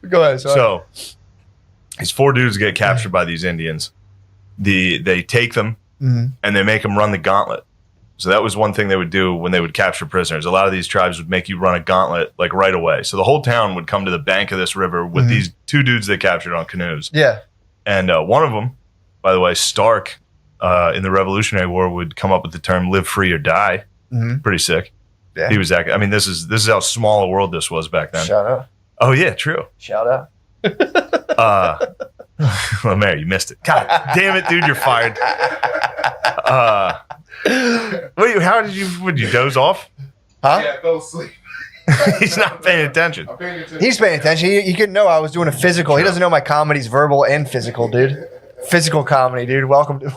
Go ahead. Sorry. So these 4 dudes get captured by these Indians. They take them and they make them run the gauntlet. So that was one thing they would do when they would capture prisoners. A lot of these tribes would make you run a gauntlet like right away. So the whole town would come to the bank of this river with these 2 dudes they captured on canoes. Yeah. And one of them, by the way, Stark, in the Revolutionary War would come up with the term "live free or die." Pretty sick. Yeah. He was that. I mean, this is how small a world this was back then. Shout out. Oh yeah, true. Shout out. Well, Mary, you missed it. God damn it, dude, you're fired. Wait, how did you doze off? Huh? Yeah, I fell asleep. He's not paying attention. I'm paying attention. He's paying attention. He couldn't know I was doing a physical. He doesn't know my comedy's verbal and physical, dude. Physical comedy, dude. Welcome to.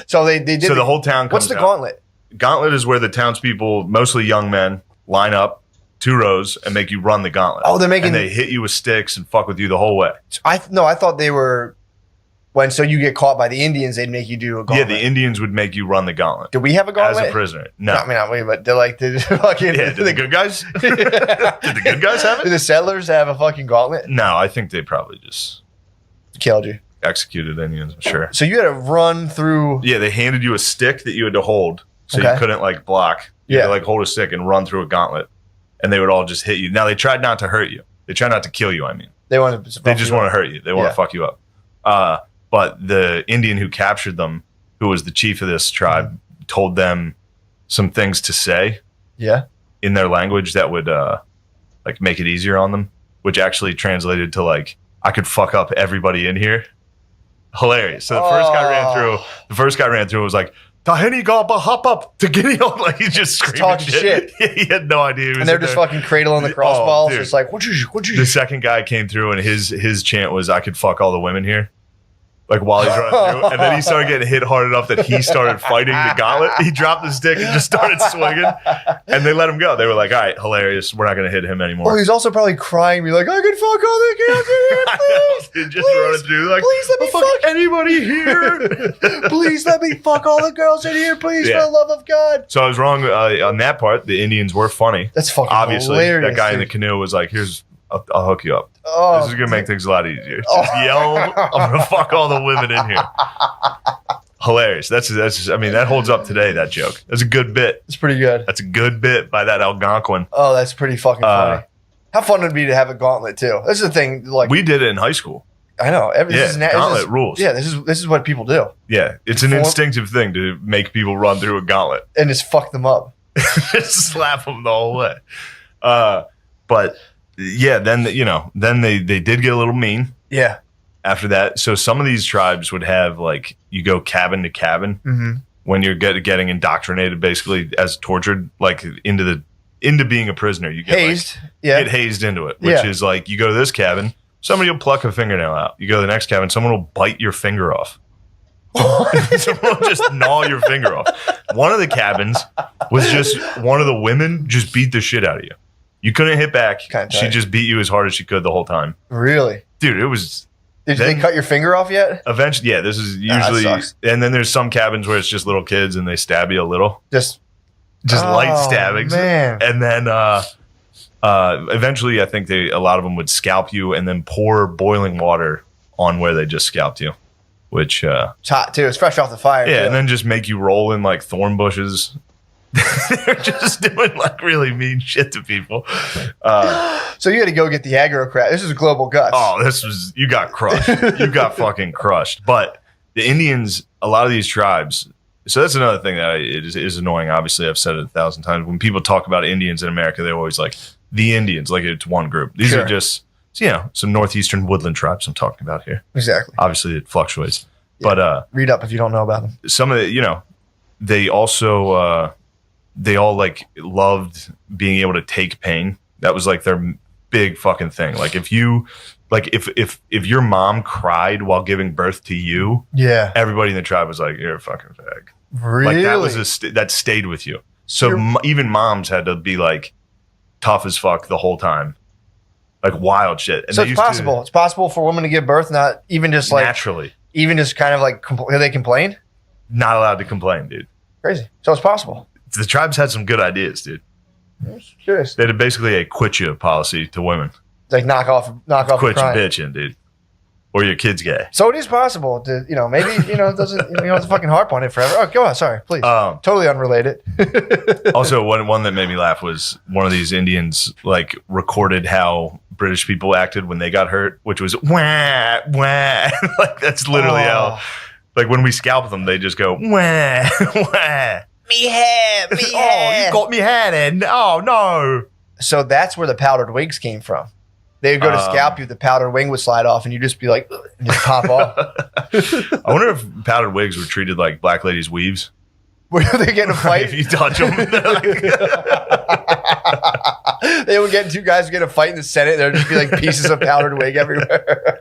So they did. So the whole town comes What's the out. gauntlet? Gauntlet is where the townspeople, mostly young men, line up 2 rows and make you run the gauntlet. Oh, they're making. And they hit you with sticks and fuck with you the whole way. I thought they were. So you get caught by the Indians, they'd make you do a gauntlet. Yeah, the Indians would make you run the gauntlet. Do we have a gauntlet? As a prisoner. No. I mean, not we, but they're like, fucking. Yeah, did the good guys? Did the good guys have Did it? the settlers have a fucking gauntlet? No, I think they probably just Killed you. executed Indians, I'm sure. So you had to run through. Yeah, they handed you a stick that you had to hold, so you couldn't like block. You had to like hold a stick and run through a gauntlet, and they would all just hit you. Now they tried not to hurt you. They tried not to kill you. I mean, They wanted. they just want to hurt you. They want to fuck you up. But the Indian who captured them, who was the chief of this tribe, told them some things to say. Yeah. In their language that would like make it easier on them, which actually translated to like, I could fuck up everybody in here. Hilarious. So the first guy ran through and was like, Tahini Gaba hop up to get on, like he just screamed talking shit. He had no idea. And they're just fucking cradling the crossballs. It's like, what you? The second guy came through and his chant was, I could fuck all the women here. Like while he's running through, and then he started getting hit hard enough that he started fighting the gauntlet. He dropped the stick and just started swinging, and they let him go. They were like, "All right, hilarious. We're not going to hit him anymore." Oh, he's also probably crying, be like, "I can fuck all the girls in here, please, just running through, like, please let me fuck anybody here. Please let me fuck all the girls in here, please, for the love of God." So I was wrong on that part. The Indians were funny. That's fucking obviously. hilarious, that guy in the canoe was like, "Here's." I'll hook you up. This is going to make things a lot easier. Just yell, I'm going to fuck all the women in here. Hilarious. That's just, I mean, that holds up today, that joke. That's a good bit. It's pretty good. That's a good bit by that Algonquin. Oh, that's pretty fucking funny. How fun would it be to have a gauntlet, too? This is the thing. Like, we did it in high school. I know. Gauntlet rules. Yeah, this is what people do. Yeah, it's an instinctive thing to make people run through a gauntlet. And just fuck them up. Just slap them the whole way. But... yeah, then they did get a little mean. Yeah. After that, so some of these tribes would have like you go cabin to cabin when you're getting indoctrinated, basically as tortured, like into being a prisoner. You get hazed, get hazed into it, which is like you go to this cabin, somebody will pluck a fingernail out. You go to the next cabin, someone will bite your finger off. Someone will just gnaw your finger off. One of the cabins was just one of the women just beat the shit out of you. You couldn't hit back. She just beat you as hard as she could the whole time. Really? Dude, it was... Did they cut your finger off yet? Eventually, yeah. This is usually... and then there's some cabins where it's just little kids and they stab you a little. Just light stabbings. Man. And then eventually, I think a lot of them would scalp you and then pour boiling water on where they just scalped you. Which... it's hot, too. It's fresh off the fire, yeah, and then just make you roll in like thorn bushes. They're just doing like really mean shit to people. So you had to go get the aggro crap. This is global guts. Oh, you got crushed. You got fucking crushed. But the Indians, a lot of these tribes. So that's another thing that is annoying. Obviously, I've said it 1,000 times. When people talk about Indians in America, they're always like the Indians, like it's one group. These are just some northeastern woodland tribes I'm talking about here. Exactly. Obviously, it fluctuates. Yeah. But read up if you don't know about them. Some of the, they also. They all like loved being able to take pain. That was like their big fucking thing. Like if you, like if your mom cried while giving birth to you, everybody in the tribe was like, "You're a fucking fag." Really? Like that was that stayed with you. So even moms had to be like tough as fuck the whole time, like wild shit. And so it's possible. It's possible for women to give birth, not even just like naturally, even just kind of like they complained. Not allowed to complain, dude. Crazy. So it's possible. The tribes had some good ideas, dude. I'm curious. They had basically a quit you policy to women. like knock off Quit your crying. bitching, dude. Or your kid's gay. So it is possible to, maybe, it doesn't, you don't have to fucking harp on it forever. Oh, go on. Sorry, please. Totally unrelated. Also, one that made me laugh was one of these Indians like recorded how British people acted when they got hurt, which was wah, wah. Like that's literally how, like when we scalp them, they just go wah, wah. Me hair. Oh, you got me hand in. Oh, no. So that's where the powdered wigs came from. They would go to scalp you, the powdered wing would slide off, and you just be like, and just pop off. I wonder if powdered wigs were treated like black ladies' weaves. Were they getting a fight? If you touch them, they would get two guys get a fight in the Senate. There'd just be like pieces of powdered wig everywhere.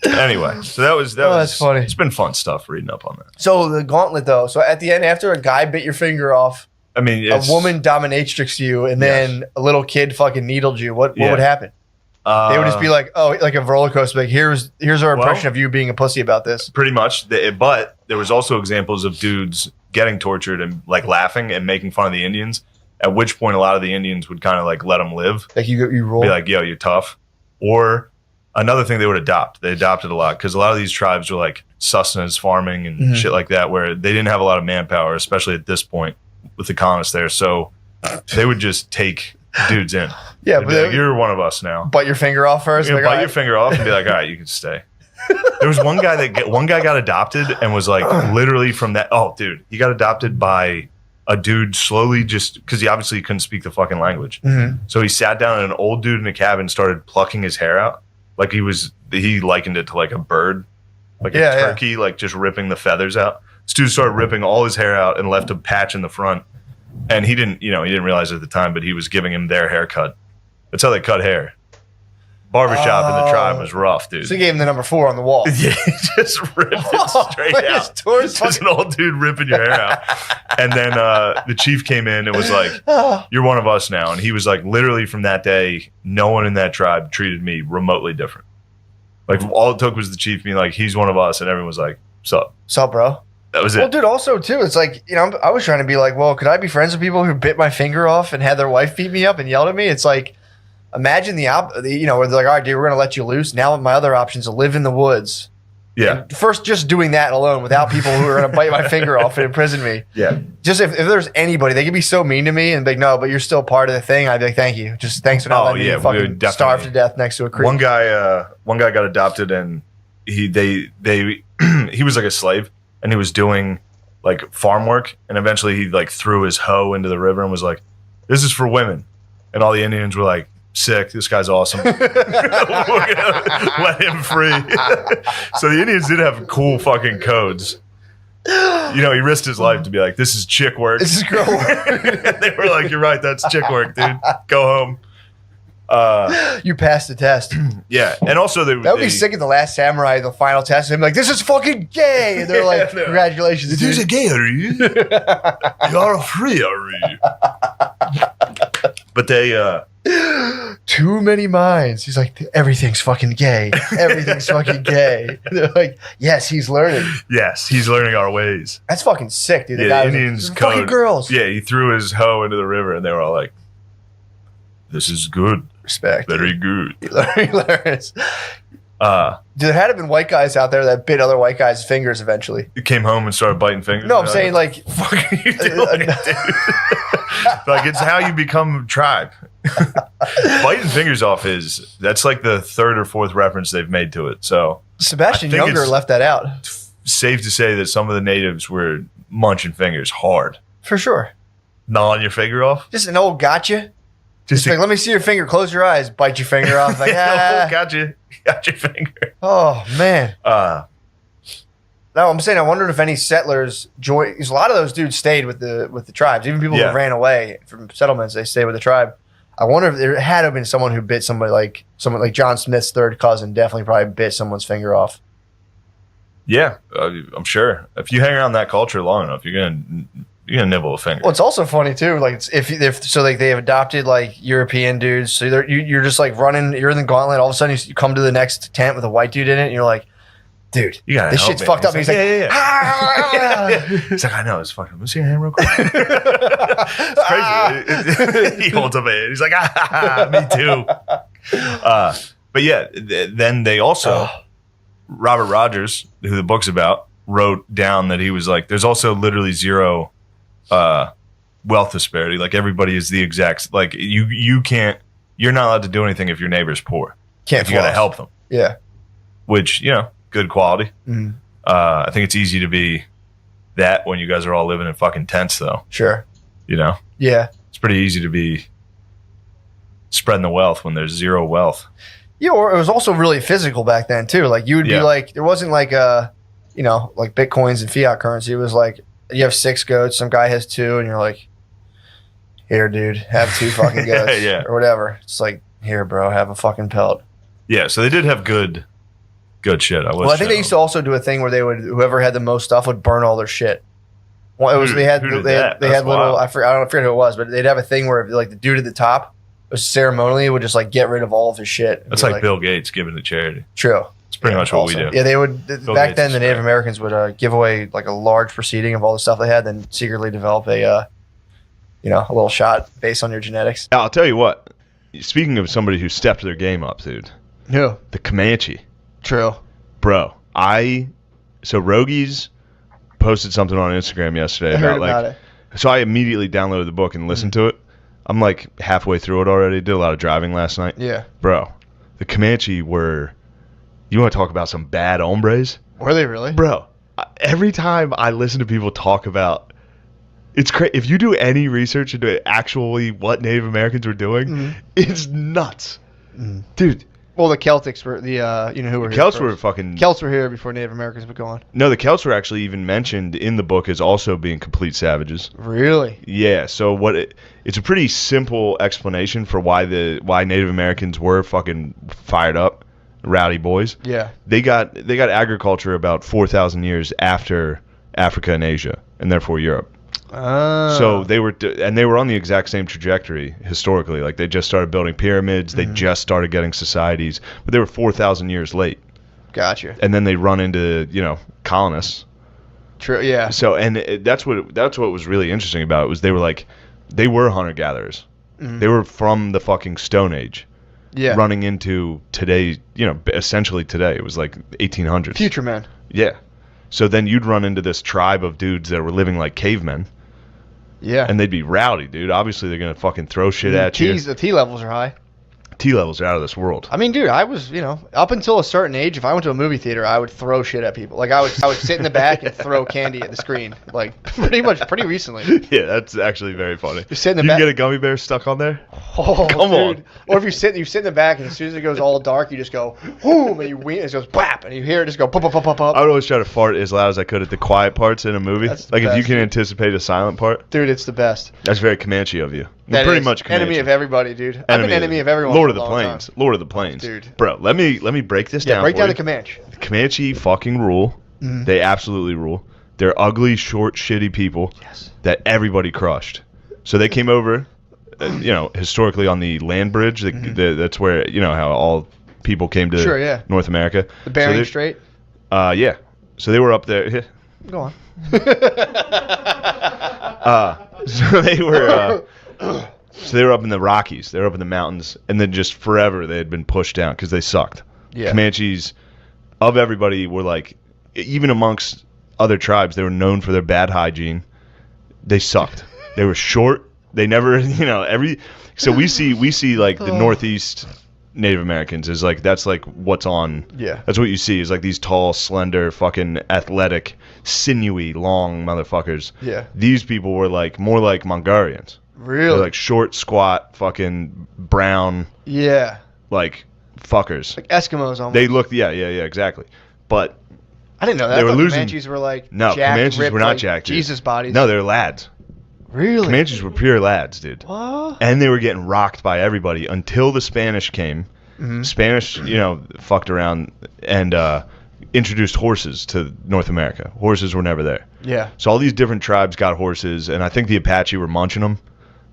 Anyway, so that was that's funny. It's been fun stuff reading up on that. So the gauntlet, though. So at the end, after a guy bit your finger off, I mean, a woman dominatrixed you, and then a little kid fucking needled you. What would happen? They would just be like, oh, like a roller coaster. Like, here's our impression of you being a pussy about this. Pretty much. But there was also examples of dudes getting tortured and like laughing and making fun of the Indians. At which point, a lot of the Indians would kind of like let them live. Like you roll. Be like, yo, you're tough. Or another thing they would adopt. They adopted a lot because a lot of these tribes were like sustenance farming and shit like that, where they didn't have a lot of manpower, especially at this point with the colonists there. So they would just take dudes in. Yeah, but like, you're one of us now. Bite your finger off first. Like, bite your finger off and be like, all right, you can stay. There was one guy got adopted and was like literally from that. Oh, dude, he got adopted by a dude slowly just because he obviously couldn't speak the fucking language. So he sat down and an old dude in a cabin started plucking his hair out. Like he likened it to like a bird, like a turkey, like just ripping the feathers out. This dude started ripping all his hair out and left a patch in the front. And he didn't realize it at the time, but he was giving him their haircut. That's how they cut hair. Barbershop in the tribe was rough, dude. So he gave him the number 4 on the wall. Yeah, he just ripped it straight out. Just an old dude ripping your hair out. And then the chief came in and was like, you're one of us now. And he was like, literally from that day, no one in that tribe treated me remotely different. Like all it took was the chief being like, he's one of us. And everyone was like, sup? Sup, bro? That was it. Well, dude, also, too, it's like, I was trying to be like, well, could I be friends with people who bit my finger off and had their wife beat me up and yelled at me? It's like, imagine where they're like, all right, dude, we're going to let you loose. Now my other option is to live in the woods. Yeah. And first, just doing that alone without people who are going to bite my finger off and imprison me. Yeah. Just if there's anybody, they could be so mean to me and be like, no, but you're still part of the thing. I'd be like, thank you. Just thanks for not letting me fucking starve to death next to a creek. One guy got adopted and he was like a slave and he was doing like farm work, and eventually he like threw his hoe into the river and was like, this is for women. And all the Indians were like, sick, this guy's awesome. We're gonna let him free. So the Indians did have cool fucking codes. He risked his life to be like, this is chick work. This is girl work. They were like, you're right, that's chick work, dude. Go home. You passed the test. Yeah, and also that would be sick at the Last Samurai, the final test. And be like, "This is fucking gay," and they're like, "Congratulations, this is gay, are you? You're free, are you?" But they too many minds. He's like, everything's fucking gay. Everything's fucking gay. And they're like, yes, he's learning. Yes, he's learning our ways. That's fucking sick, dude. The guy Indians was like, fucking girls. Yeah, he threw his hoe into the river, and they were all like, "This is good." Respect. Very good. He learns. There had to have been white guys out there that bit other white guys' fingers eventually. He came home and started biting fingers. No, I'm saying like, fuck are you doing, dude? Like, it's how you become a tribe. Biting fingers off that's like the 3rd or 4th reference they've made to it. So Sebastian Younger left that out. Safe to say that some of the natives were munching fingers hard. For sure. Gnawing your finger off. Just an old gotcha. Just like, let me see your finger. Close your eyes. Bite your finger off. Like, got your finger. Oh man. No, I'm saying I wondered if any settlers joined. Because a lot of those dudes stayed with the tribes. Even people who ran away from settlements, they stayed with the tribe. I wonder if there had to have been someone who bit someone like John Smith's 3rd cousin. Definitely probably bit someone's finger off. Yeah, I'm sure. If you hang around that culture long enough, you're gonna nibble a finger. Well, it's also funny too. Like if they have adopted like European dudes, so you're just like running. You're in the gauntlet. All of a sudden, you come to the next tent with a white dude in it, and you're like, "Dude, this shit's fucked up." And he's like, "Yeah." He's like, "I know, it's fucked up. Let me see your hand real quick." It's crazy. He holds up a hand. He's like, "Me too." But yeah, then they also, Robert Rogers, who the book's about, wrote down that he was like, there's also literally zero wealth disparity. Like everybody is the exact, like you're not allowed to do anything if your neighbor's poor. Can't. You got to help them. Yeah. Which, good quality. Mm. I think it's easy to be that when you guys are all living in fucking tents, though. Sure. Yeah. It's pretty easy to be spreading the wealth when there's zero wealth. Yeah, or it was also really physical back then too. Like you would be like, there wasn't like like Bitcoins and fiat currency. It was like you have 6 goats, some guy has 2, and you're like, here, dude, have 2 fucking goats, or whatever. It's like, here, bro, have a fucking pelt. Yeah, so they did have good shit. I think they used to also do a thing where they would, whoever had the most stuff would burn all their shit. Well, it was they had little. I forget who it was, but they'd have a thing where like the dude at the top was ceremonially would just like get rid of all of his shit. That's like Bill Gates giving to charity. True. It's pretty much what we do. Yeah, they would back then. The Native Americans would give away like a large proceeding of all the stuff they had, then secretly develop a little shot based on your genetics. I'll tell you what. Speaking of somebody who stepped their game up, dude. Who? The Comanche. True. Bro, so Rogies posted something on Instagram yesterday about it. So I immediately downloaded the book and listened to it. I'm like halfway through it already. Did a lot of driving last night. Yeah. Bro, the Comanche were, you want to talk about some bad hombres? Were they really? Bro, every time I listen to people talk about, it's crazy. If you do any research into actually what Native Americans were doing, it's nuts. Dude. Well, the Celtics were who were here Celts were fucking. Celts were here before Native Americans were gone. No, the Celts were actually even mentioned in the book as also being complete savages. Really? Yeah. So it's a pretty simple explanation for why Native Americans were fucking fired up, rowdy boys. Yeah. They got agriculture about 4,000 years after Africa and Asia, and therefore Europe. So they were on the exact same trajectory historically. Like they just started building pyramids, they just started getting societies, but they were 4,000 years late. Gotcha. And then they run into colonists. True. Yeah. So that's what was really interesting about it was they were hunter gatherers. They were from the fucking Stone Age. Yeah. Running into today, essentially today. It was like 1800s. Future men. Yeah. So then you'd run into this tribe of dudes that were living like cavemen. Yeah. And they'd be rowdy, dude. Obviously, they're going to fucking throw shit at you. The T levels are high. T levels are out of this world. I mean, dude, I was, up until a certain age, if I went to a movie theater, I would throw shit at people. Like, I would sit in the back and throw candy at the screen. Like, pretty recently. Yeah, that's actually very funny. You sit in the back. You get a gummy bear stuck on there? Oh, come on. Or if you sit in the back, and as soon as it goes all dark, you just go, boom, and you wheel, and it goes, bap, and you hear it just go, pop, pop, pop, pop, pop. I would always try to fart as loud as I could at the quiet parts in a movie. That's like, best, if you can anticipate a silent part. Dude, it's the best. That's very Comanche of you. That pretty is. much Comanche. Enemy of everybody, dude. I've been enemy of everyone. Lord of the Plains. Lord of the Plains. Dude. Bro, let me break this down. Break down the Comanche. The Comanche fucking rule. They absolutely rule. They're ugly, short, shitty people that everybody crushed. So they came over, historically on the land bridge. That's where, how all people came to North America. The Bering Strait? Yeah. So they were up there. Go on. So they were up in the Rockies. They were up in the mountains, and then just forever they had been pushed down because they sucked. Yeah. Comanches, of everybody, were like, even amongst other tribes, they were known for their bad hygiene. They sucked. They were short. They never, So we see like the Northeast Native Americans is like, that's like what's on. Yeah. That's what you see is like these tall, slender, fucking athletic, sinewy, long motherfuckers. Yeah. These people were like more like Mongolians. Really? They're like short, squat, fucking brown. Yeah. Like fuckers. Like Eskimos almost. They looked, yeah, exactly. But I didn't know that. They were losing. Comanches were like jacked, Comanches were not like jacked. Jesus bodies. No, they're lads. Really? Comanches were pure lads, dude. What? And they were getting rocked by everybody until the Spanish came. Spanish, fucked around and introduced horses to North America. Horses were never there. Yeah. So all these different tribes got horses, and I think the Apache were munching them.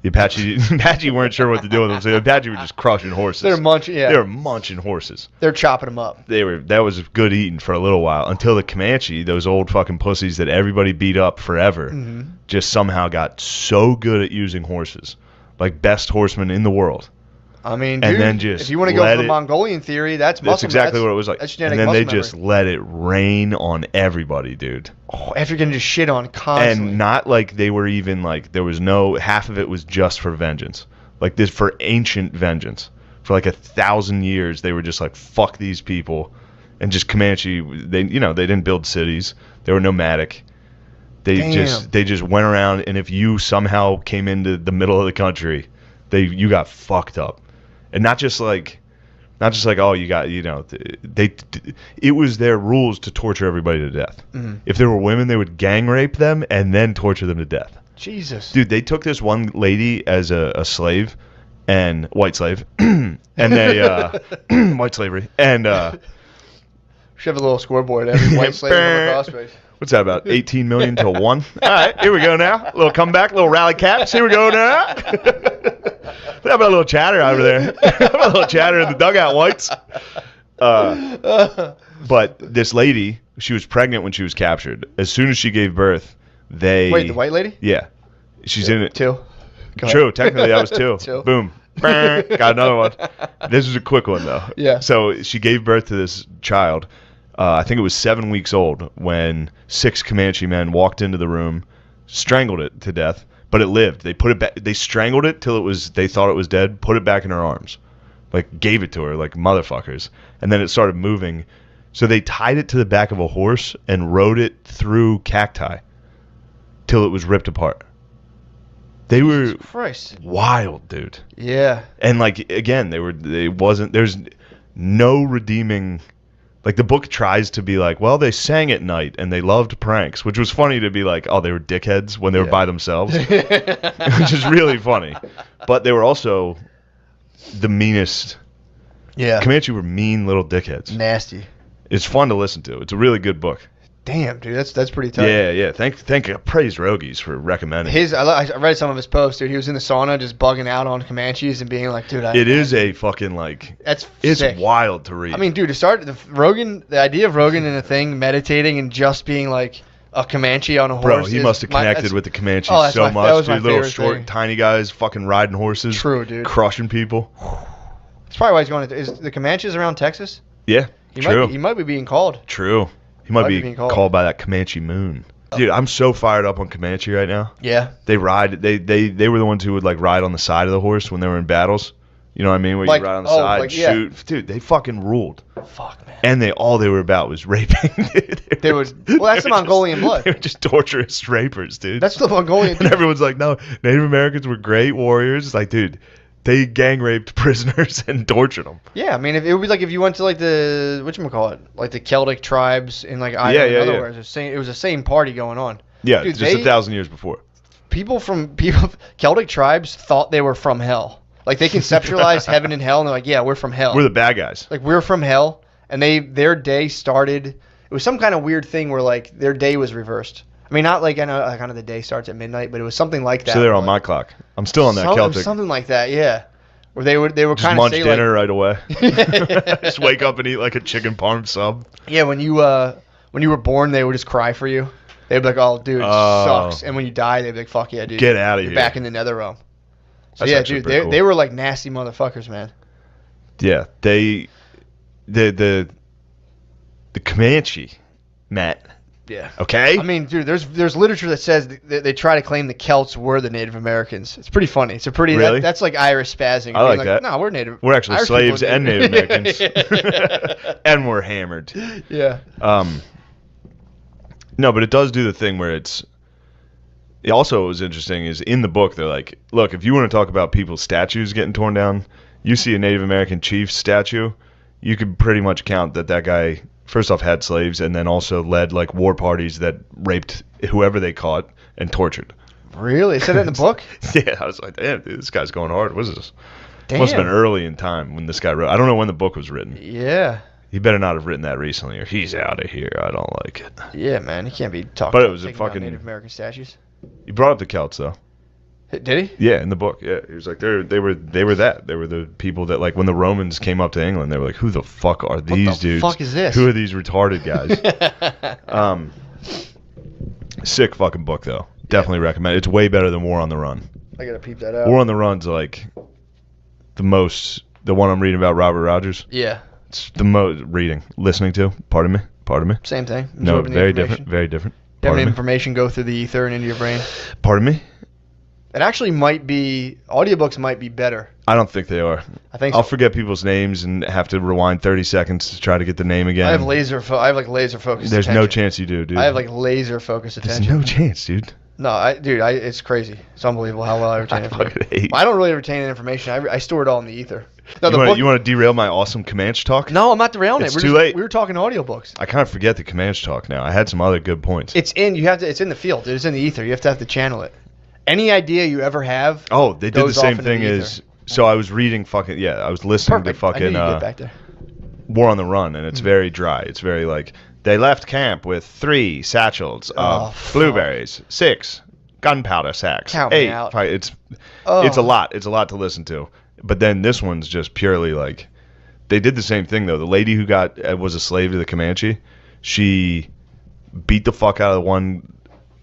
The Apache weren't sure what to do with them, so the Apache were just crushing horses. They're munching, yeah. They were munching horses. They're chopping them up. That was good eating for a little while until the Comanche, those old fucking pussies that everybody beat up forever, just somehow got so good at using horses, like best horsemen in the world. I mean, and then just if you want to go for the Mongolian theory, that's exactly what it was like. That's and then they just let it rain on everybody, dude. Oh, after getting just shit on constantly. And not like they were even like, there was no, half of it was just for vengeance. Like this, for ancient vengeance. For like 1,000 years, they were just like, fuck these people. And just Comanche, they didn't build cities. They were nomadic. They just went around, and if you somehow came into the middle of the country, you got fucked up. And not just like, oh, you got, it was their rules to torture everybody to death. Mm-hmm. If there were women, they would gang rape them and then torture them to death. Jesus. Dude, they took this one lady as a slave, and white slave, and they, white slavery, and, should have a little scoreboard every white slave on the crossface. What's that about? 18 million to 1? All right, here we go now. A little comeback, a little rally caps. Here we go now. How about a little chatter over there? How about a little chatter in the dugout, whites? But this lady, she was pregnant when she was captured. As soon as she gave birth, Wait, the white lady? Yeah. She's in it. 2. True, technically that was 2. 2. Boom. Got another one. This was a quick one, though. Yeah. So she gave birth to this child. I think it was 7 weeks old when 6 Comanche men walked into the room, strangled it to death, but it lived. They put it back. They strangled it till they thought it was dead, put it back in her arms, like gave it to her like motherfuckers, and then it started moving. So they tied it to the back of a horse and rode it through cacti till it was ripped apart. They were wild, dude. Yeah. And like again, there's no redeeming. Like the book tries to be like, well, they sang at night and they loved pranks, which was funny to be like, oh, they were dickheads when they were by themselves, which is really funny. But they were also the meanest. Yeah. Comanche were mean little dickheads. Nasty. It's fun to listen to. It's a really good book. Damn, dude, that's pretty tough. Yeah. Praise Rogies for recommending. I read some of his posts, dude. He was in the sauna just bugging out on Comanches and being like, dude, it is a fucking like. It's sick. Wild to read. I mean, dude, to start the idea of Rogan in a thing, meditating and just being like a Comanche on a horse. Bro, he must have connected with the Comanches so much, dude. Little short, tiny guys, fucking riding horses. True, dude. Crushing people. That's probably why he's going to. Is the Comanches around Texas? Yeah, true. He might be being called. True. He might be called by that Comanche moon. Dude, I'm so fired up on Comanche right now. Yeah. They ride. They were the ones who would like ride on the side of the horse when they were in battles. You know what I mean? Where you ride on the side, shoot. Yeah. Dude, they fucking ruled. Fuck, man. And all they were about was raping. That's the Mongolian blood. They were just torturous rapers, dude. That's the Mongolian. And everyone's like, no, Native Americans were great warriors. It's like, dude, they gang raped prisoners and tortured them. Yeah, I mean, it would be like if you went to like the like the Celtic tribes in like Ireland. In other words, it was the same party going on. Yeah, dude, just 1,000 years before. Celtic tribes thought they were from hell. Like they conceptualized heaven and hell, and they're like, yeah, we're from hell. We're the bad guys. Like we're from hell, and their day started. It was some kind of weird thing where like their day was reversed. I mean, not like I know like kind of the day starts at midnight, but it was something like that. So they're on my clock. I'm still on that Celtic. Something like that, yeah. Where they were just kind of munch dinner right away. Just wake up and eat like a chicken parm sub. Yeah, when you were born, they would just cry for you. They'd be like, "Oh, dude, it sucks." And when you die, they'd be like, "Fuck yeah, dude, get out of here, back in the nether realm." So that's yeah, dude, cool. They were like nasty motherfuckers, man. Yeah, the Comanche, Matt. Yeah. Okay. I mean, dude, there's literature that says they try to claim the Celts were the Native Americans. It's pretty funny. It's a pretty really? That's like Irish spazzing. I like that. No, we're Native. We're actually Irish slaves and Native Americans, and we're hammered. Yeah. No, but it does do the thing where it also was interesting is in the book they're like, look, if you want to talk about people's statues getting torn down, you see a Native American chief statue, you could pretty much count that guy first off had slaves and then also led like war parties that raped whoever they caught and tortured. Really? Is that in the book? Yeah, I was like, damn, dude, this guy's going hard. What is this? Damn. Must have been early in time when this guy wrote. I don't know when the book was written. Yeah. He better not have written that recently, or he's out of here. I don't like it. Yeah, man, he can't be talking. But it was a fucking Native American statues. He brought up the Celts though. Did he? Yeah, in the book. Yeah, he was like, they were that. They were the people that like when the Romans came up to England, they were like, who the fuck are these dudes? What the fuck is this? Who are these retarded guys? Sick fucking book though. Definitely recommend it. It's way better than War on the Run. I gotta peep that out. War on the Run's like, The one I'm reading about Robert Rogers. Yeah. It's the most listening to. Pardon me. Same thing. No, very different. Very different. Having information go through the ether and into your brain. Pardon me? It actually might be, audiobooks might be better. I don't think they are. I think I'll forget people's names and have to rewind 30 seconds to try to get the name again. I have laser focused There's attention. no chance you do, dude. I have like laser focused attention. There's no chance, dude. No, it's crazy. It's unbelievable how well I retain information. I don't really retain information. I store it all in the ether. No, you want to derail my awesome Comanche talk? No, I'm not derailing it. It's too late. We were talking audiobooks. I kind of forget the Comanche talk now. I had some other good points. It's in the field. It's in the ether. You have to channel it. Any idea you ever have? Oh, they did the same thing as. So I was reading I was listening to fucking War on the Run, and it's very dry. It's very like, they left camp with 3 satchels of blueberries, 6 gunpowder sacks, Count 8. Me out. It's a lot. It's a lot to listen to. But then this one's just purely like, they did the same thing though. The lady who was a slave to the Comanche, she beat the fuck out of the one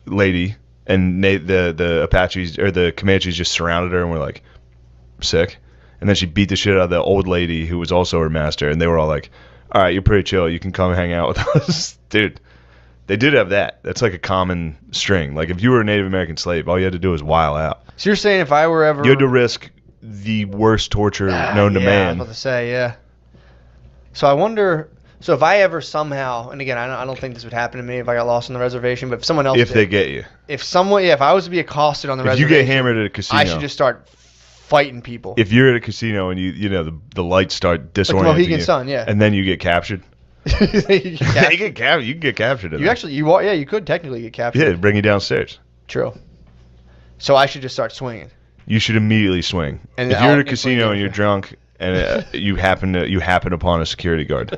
lady, and the Apaches or the Comanches just surrounded her and were like, sick. And then she beat the shit out of the old lady who was also her master, and they were all like, all right, you're pretty chill, you can come hang out with us. Dude, they did have that. That's like a common string. Like if you were a Native American slave, all you had to do was while out. So you're saying if I were ever... You had to risk the worst torture known to man. I was about to say, yeah. So I wonder... So if I ever somehow... And again, I don't think this would happen to me if I got lost on the reservation, but if someone else If they get you. If I was to be accosted on the reservation... If you get hammered at a casino... I should just start fighting people. If you're at a casino and the lights start disorienting like Mohegan Sun, yeah. And then you get captured. You can get captured. You could technically get captured. Yeah, bring you downstairs. True. So I should just start swinging. You should immediately swing. And if you're at a casino and you're drunk and you happen upon a security guard,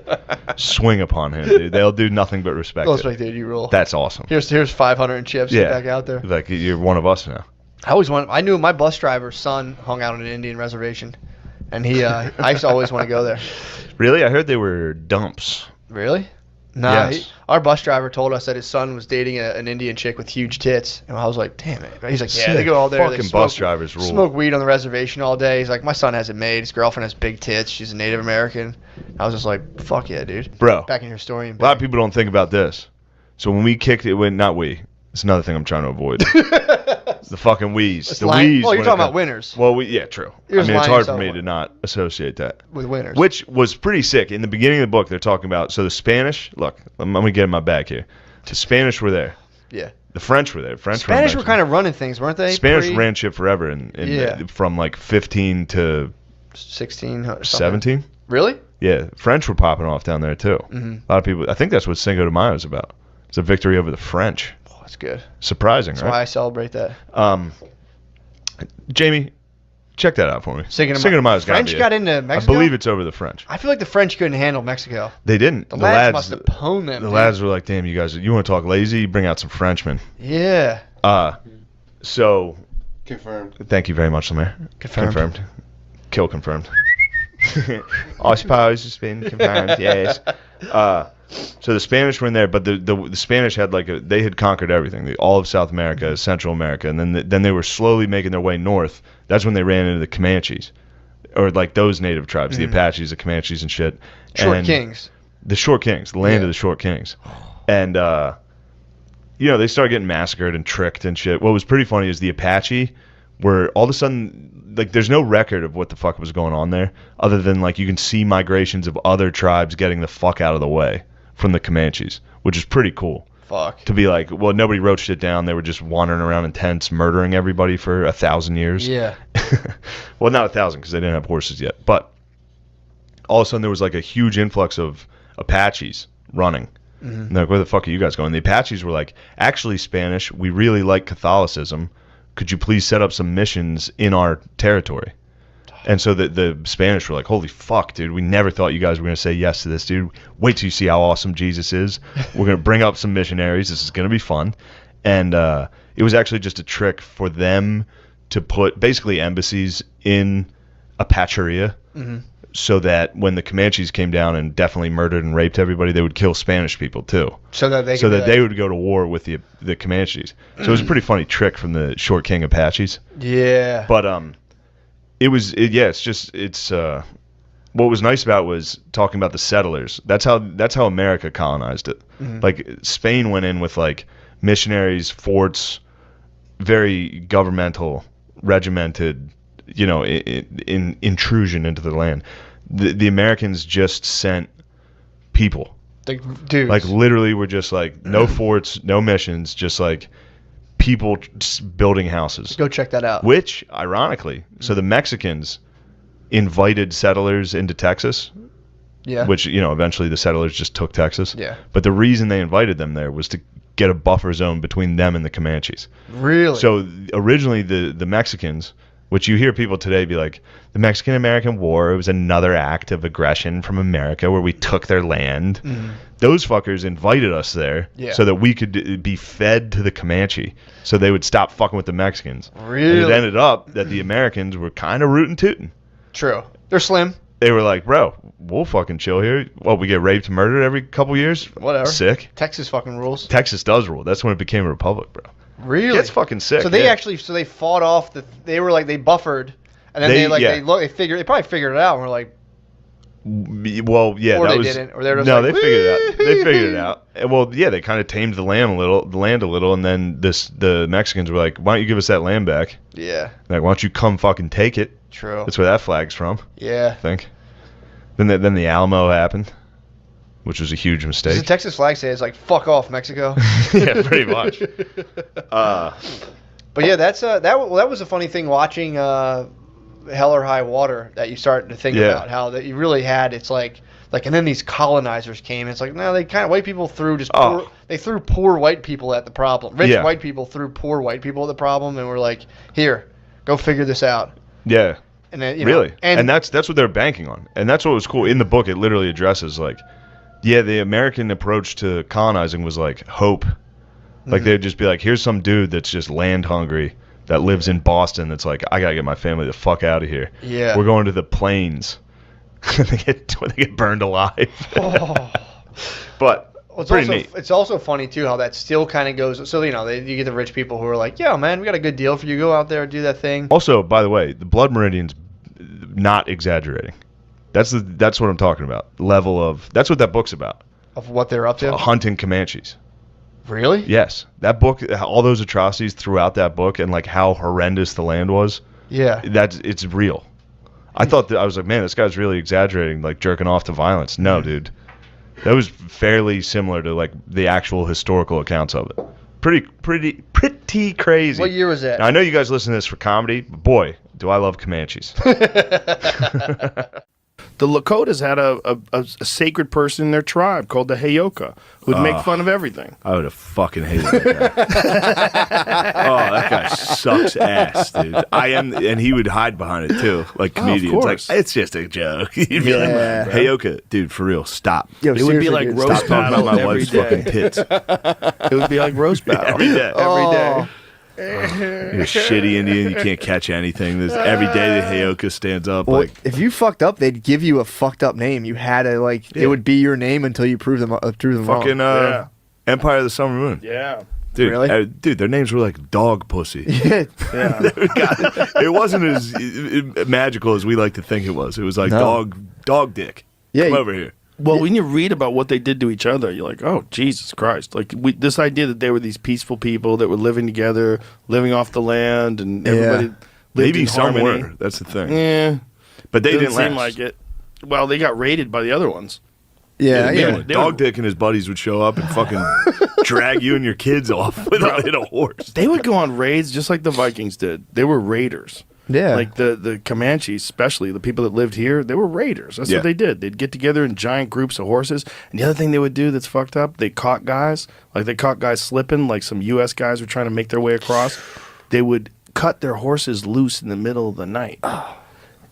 swing upon him, dude. They'll do nothing but respect it. Dude, you rule. That's awesome. Here's 500 in chips. Yeah. Get back out there. Like you're one of us now. I knew my bus driver's son hung out on an Indian reservation, and I used to always want to go there. Really? I heard they were dumps. Really? Nah. Yes. Our bus driver told us that his son was dating an Indian chick with huge tits, and I was like, damn it. He's like, yeah, they go all there. Fucking bus drivers rule. Smoke weed on the reservation all day. He's like, my son has it made. His girlfriend has big tits. She's a Native American. I was just like, fuck yeah, dude. Bro. Back in your story. A lot of people don't think about this. So when we kicked it, it's another thing I'm trying to avoid. The fucking wheeze. Wheeze. Oh, you're talking about winners. Well, yeah, true. It's hard for me to not associate that. With winners. Which was pretty sick. In the beginning of the book, they're talking about, so the Spanish, look, I'm going to get in my bag here. The Spanish were there. Yeah. The French were there. Spanish were kind of running things, weren't they? Spanish ran shit forever from like 15 to 16 or 17. Really? Yeah. French were popping off down there too. Mm-hmm. A lot of people, I think that's what Cinco de Mayo is about. It's a victory over the French. That's good. Surprising, That's right? That's why I celebrate that. Jamie, check that out for me. Cinco de Mayo's French got into Mexico? I believe it's over the French. I feel like the French couldn't handle Mexico. They didn't. The lads must have pwned them. The lads were like, damn, you guys, you want to talk lazy? Bring out some Frenchmen. Yeah. So. Confirmed. Thank you very much, Lemire. Confirmed. Kill confirmed. I suppose it's been confirmed, yes. So the Spanish were in there, but the Spanish had they had conquered everything, all of South America, Central America, and then they were slowly making their way north. That's when they ran into the Comanches, or like those native tribes, the Apaches, the Comanches, and shit. Short Kings. The Short Kings, the land of the Short Kings, and they started getting massacred and tricked and shit. What was pretty funny is the Apache were all of a sudden, like, there's no record of what the fuck was going on there, other than like you can see migrations of other tribes getting the fuck out of the way from the Comanches, which is pretty cool. Fuck. To be like, well, nobody wrote shit down. They were just wandering around in tents, murdering everybody for 1,000 years. Yeah. Well, not 1,000 because they didn't have horses yet. But all of a sudden there was like a huge influx of Apaches running. Mm-hmm. And they're like, where the fuck are you guys going? The Apaches were like, actually, Spanish, we really like Catholicism. Could you please set up some missions in our territory? And so the Spanish were like, holy fuck, dude, we never thought you guys were going to say yes to this, dude. Wait till you see how awesome Jesus is. We're going to bring up some missionaries. This is going to be fun. And it was actually just a trick for them to put basically embassies in Apacheria, so that when the Comanches came down and definitely murdered and raped everybody, they would kill Spanish people too. So that they would go to war with the Comanches. So it was a pretty funny trick from the Short King Apaches. Yeah. But What was nice about it was talking about the settlers. That's how America colonized it. Mm-hmm. Like Spain went in with like missionaries, forts, very governmental, regimented, in intrusion into the land. The Americans just sent people. Dudes. Like literally were just like no forts, no missions, just like people just building houses. Go check that out. Which, ironically, so the Mexicans invited settlers into Texas. Yeah. Which, eventually the settlers just took Texas. Yeah. But the reason they invited them there was to get a buffer zone between them and the Comanches. Really? So originally the Mexicans, which you hear people today be like, the Mexican-American War, it was another act of aggression from America where we took their land. Mm-hmm. Those fuckers invited us there so that we could be fed to the Comanche so they would stop fucking with the Mexicans. Really? And it ended up that the Americans were kind of rootin' tootin'. True. They're slim. They were like, bro, we'll fucking chill here. Well, we get raped and murdered every couple years? Whatever. Sick. Texas fucking rules. Texas does rule. That's when it became a republic, bro. Really? It's fucking sick. So they fought off they were like, they buffered, and then they probably figured it out, and were like, well, yeah, or that they was, didn't, or they were just no, they figured it out. They figured it out. And, well, yeah, they kind of tamed the land a little, and then the Mexicans were like, why don't you give us that land back? Yeah. Like, why don't you come fucking take it? True. That's where that flag's from. Yeah. I think. Then the Alamo happened, which was a huge mistake. Does the Texas flag say it's like, fuck off, Mexico? Yeah, pretty much. But yeah, that was a funny thing watching Hell or High Water, that you start to think about how that you really had. It's like and then these colonizers came. It's like, no, they kind of white people threw they threw poor white people at the problem. Rich white people threw poor white people at the problem, and we're like, here, go figure this out. Yeah. And then, really, and that's what they're banking on, and that's what was cool in the book. It literally addresses like, the American approach to colonizing was like hope. Like they'd just be like, here's some dude that's just land hungry that lives in Boston. That's like, I gotta get my family the fuck out of here. Yeah, we're going to the plains. they get burned alive. But it's also funny too how that still kind of goes. So you get the rich people who are like, yeah, man, we got a good deal for you. Go out there and do that thing. Also, by the way, the blood meridians, not exaggerating. That's what I'm talking about. That's what that book's about. Of what they're up to. Hunting Comanches. Really? Yes. That book, all those atrocities throughout that book, and like how horrendous the land was. Yeah. It's real. I thought I was like, man, this guy's really exaggerating, like jerking off to violence. No, dude. That was fairly similar to like the actual historical accounts of it. Pretty crazy. What year was that? Now, I know you guys listen to this for comedy, but boy, do I love Comanches. The Lakotas had a sacred person in their tribe called the Heyoka who'd make fun of everything. I would have fucking hated that guy. That guy sucks ass, dude. And he would hide behind it too, like comedians. Like, it's just a joke. He'd be like, Heyoka, dude, for real, stop. Yo, it would be like roast battle about my wife's fucking tits. It would be like roast battle every day. Every day. You're a shitty Indian. You can't catch anything. Every day the Heyoka stands up. Well, like, if you fucked up, they'd give you a fucked up name. You had to it would be your name until you prove them fucking wrong. Empire of the Summer Moon. Yeah. Dude, really? Dude, their names were like dog pussy. Yeah. It wasn't as magical as we like to think it was. It was like dog dick. Yeah, Come over here. Well, when you read about what they did to each other, you're like, oh, Jesus Christ. Like, this idea that they were these peaceful people that were living together, living off the land, and everybody lived Maybe in some harmony. were. That's the thing. Yeah. But they didn't seem last. like it. Well, they got raided by the other ones. Yeah. Dog Dick and his buddies would show up and fucking drag you and your kids off in a horse. They would go on raids just like the Vikings did. They were raiders. Yeah. Like the Comanches, especially the people that lived here, they were raiders. That's what they did. They'd get together in giant groups of horses. And the other thing they would do that's fucked up, they caught guys. Like they caught guys slipping, like some U.S. guys were trying to make their way across. They would cut their horses loose in the middle of the night.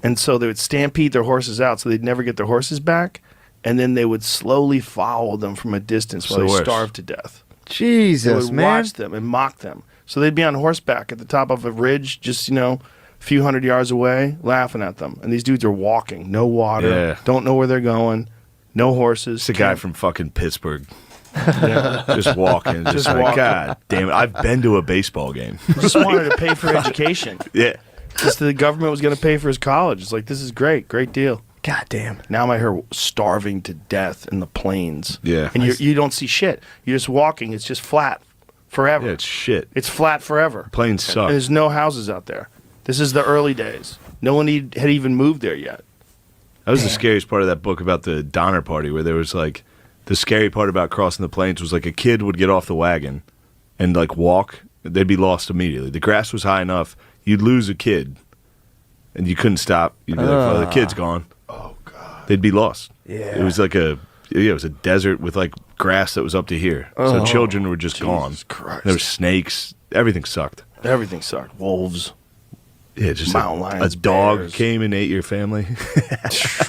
And so they would stampede their horses out so they'd never get their horses back. And then they would slowly follow them from a distance while they starved to death. Jesus, they would watch them and mock them. So they'd be on horseback at the top of a ridge, just, a few hundred yards away, laughing at them. And these dudes are walking, no water, don't know where they're going, no horses. It's a guy from fucking Pittsburgh. Just walking. Just like, God damn it. I've been to a baseball game. Just wanted to pay for education. Yeah. Just the government was going to pay for his college. It's like, this is great deal. God damn. Now I'm out here starving to death in the plains. Yeah. And you don't see shit. You're just walking. It's just flat forever. Yeah, it's shit. It's flat forever. Plains suck. There's no houses out there. This is the early days. No one had even moved there yet. That was the scariest part of that book about the Donner Party, where there was like, the scary part about crossing the plains was like a kid would get off the wagon and like walk, they'd be lost immediately. The grass was high enough, you'd lose a kid and you couldn't stop. You'd be like, oh, the kid's gone. Oh, God. They'd be lost. Yeah. It was like it was a desert with like grass that was up to here. So children were just gone. Christ. There were snakes. Everything sucked. Everything sucked. Wolves. Yeah, just mountain lions, a dog bears. came and ate your family.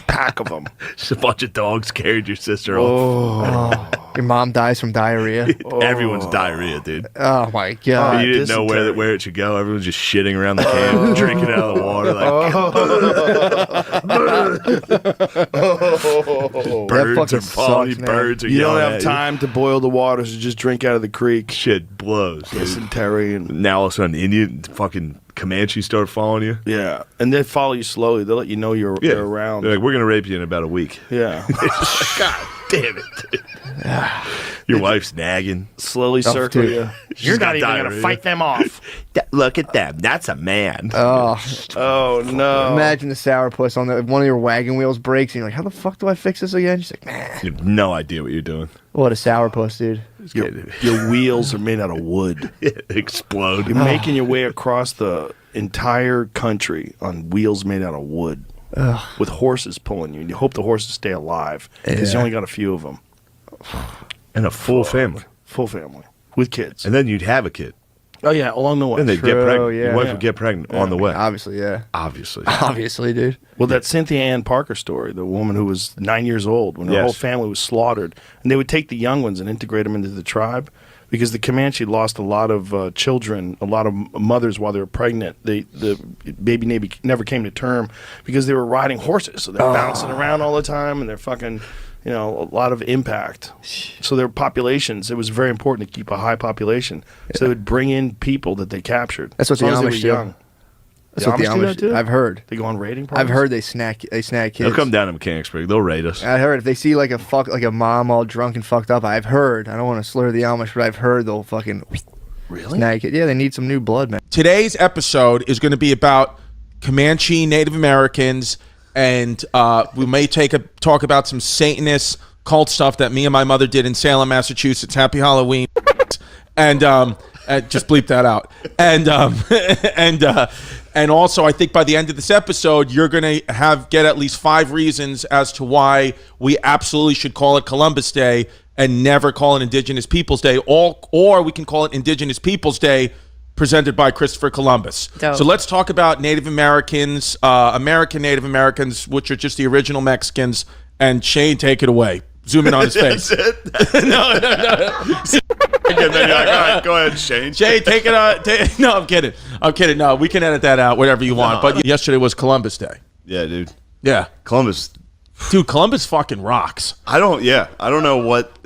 Pack of them. Just a bunch of dogs carried your sister off. Your mom dies from diarrhea. Everyone's diarrhea, dude. Oh my God. You didn't know where it should go. Everyone's just shitting around the camp, drinking out of the water. Like, birds are falling. Birds are You don't yelling have at time to boil the water, so just drink out of the creek. Shit blows. Dysentery and Now all of a sudden, Indian fucking Comanche start following you. yeah, and they follow you slowly. They'll let you know you're around. They're like, we're gonna rape you in about a week. Yeah, God damn it, dude. Your wife's nagging. slowly circle dude. you. She's You're got not even gonna diarrhea. fight them off. Look at them. That's a man. Oh no! Imagine the sourpuss on one of your wagon wheels breaks, and you're like, "How the fuck do I fix this again?" She's like, "Man, You have no idea what you're doing. what a sourpuss, dude." Your wheels are made out of wood. Explode. You're making your way across the entire country on wheels made out of wood, with horses pulling you. And you hope the horses stay alive because you only got a few of them. And a full family. Full family with kids. And then you'd have a kid. Oh yeah, along the way. And they'd get True, pregnant. yeah. Your wife Yeah. would get pregnant on the way. Obviously, yeah. Obviously. Obviously, dude. Well, that Cynthia Ann Parker story, the woman who was 9 years old when her Yes. whole family was slaughtered, and they would take the young ones and integrate them into the tribe because the Comanche lost a lot of children, a lot of mothers while they were pregnant. The baby never came to term because they were riding horses, so they're bouncing around all the time and they're fucking, a lot of impact. So their populations, it was very important to keep a high population. So they would bring in people that they captured. That's what as the long as they Amish were do. young. That's what the Amish do that Amish too? do. I've heard. They go on raiding parties? I've heard they snag kids. They'll come down to Mechanicsburg. They'll raid us. I heard if they see like a mom all drunk and fucked up. I've heard. I don't want to slur the Amish, but I've heard they'll fucking snag it. Yeah, they need some new blood, man. Today's episode is going to be about Comanche Native Americans, and we may talk about some Satanist cult stuff that me and my mother did in Salem, Massachusetts. Happy Halloween. And just bleep that out. And also, I think by the end of this episode, you're going to get at least 5 reasons as to why we absolutely should call it Columbus Day and never call it Indigenous Peoples Day, or we can call it Indigenous Peoples Day presented by Christopher Columbus. Dope. So let's talk about Native Americans, American Native Americans, which are just the original Mexicans. And Shane, take it away. Zoom in on his face. That's it? No. And then you're like, all right, go ahead, Shane. Jay, take it on. No, I'm kidding. No, we can edit that out, whatever you want. But yesterday was Columbus Day. Yeah, dude. Yeah. Columbus. Dude, Columbus fucking rocks. I don't know what.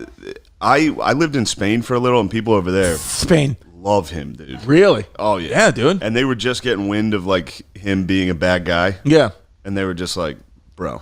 I lived in Spain for a little, and people over there Spain. love him, dude. Really? Oh, yeah. Yeah, dude. And they were just getting wind of, like, him being a bad guy. Yeah. And they were just like, bro.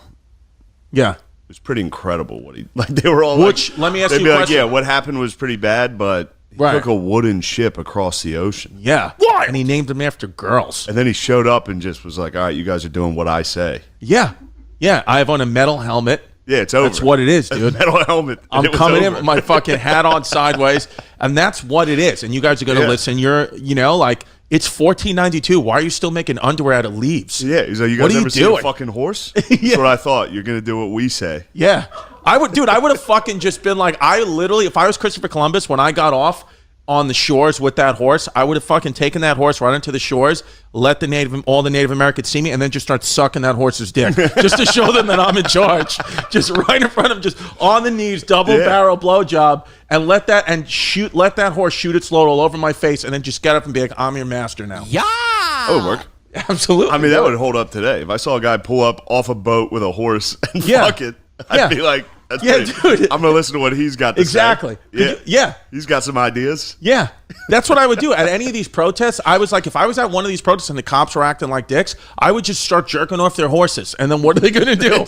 Yeah. It was pretty incredible what he, like, they were all Let me ask they'd you be a like, question. yeah, what happened was pretty bad, but he Right. took a wooden ship across the ocean. Yeah. Why? And he named them after girls. And then he showed up and just was like, all right, you guys are doing what I say. Yeah. Yeah. I have on a metal helmet. Yeah, it's over. That's what it is, dude. Metal helmet. I'm It was coming in over. with my fucking hat on sideways, and that's what it is. And you guys are going to listen. Like, it's $14.92. Why are you still making underwear out of leaves? Yeah, he's like, you What guys are you ever seen a doing? fucking horse? That's what I thought. You're going to do what we say. Yeah. I would have fucking just been like, if I was Christopher Columbus, when I got off on the shores with that horse, I would have fucking taken that horse right into the shores, let all the Native Americans see me, and then just start sucking that horse's dick just to show them that I'm in charge. Just right in front of them, just on the knees, double barrel blowjob, and let that horse shoot its load all over my face, and then just get up and be like, I'm your master now. Yeah. That would work. Absolutely. I mean, that would hold up today. If I saw a guy pull up off a boat with a horse and fuck it, I'd be like, dude. I'm gonna listen to what he's got to exactly. say. Yeah. He's got some ideas. Yeah. That's what I would do at any of these protests. I was like, if I was at one of these protests and the cops were acting like dicks, I would just start jerking off their horses. And then what are they going to do?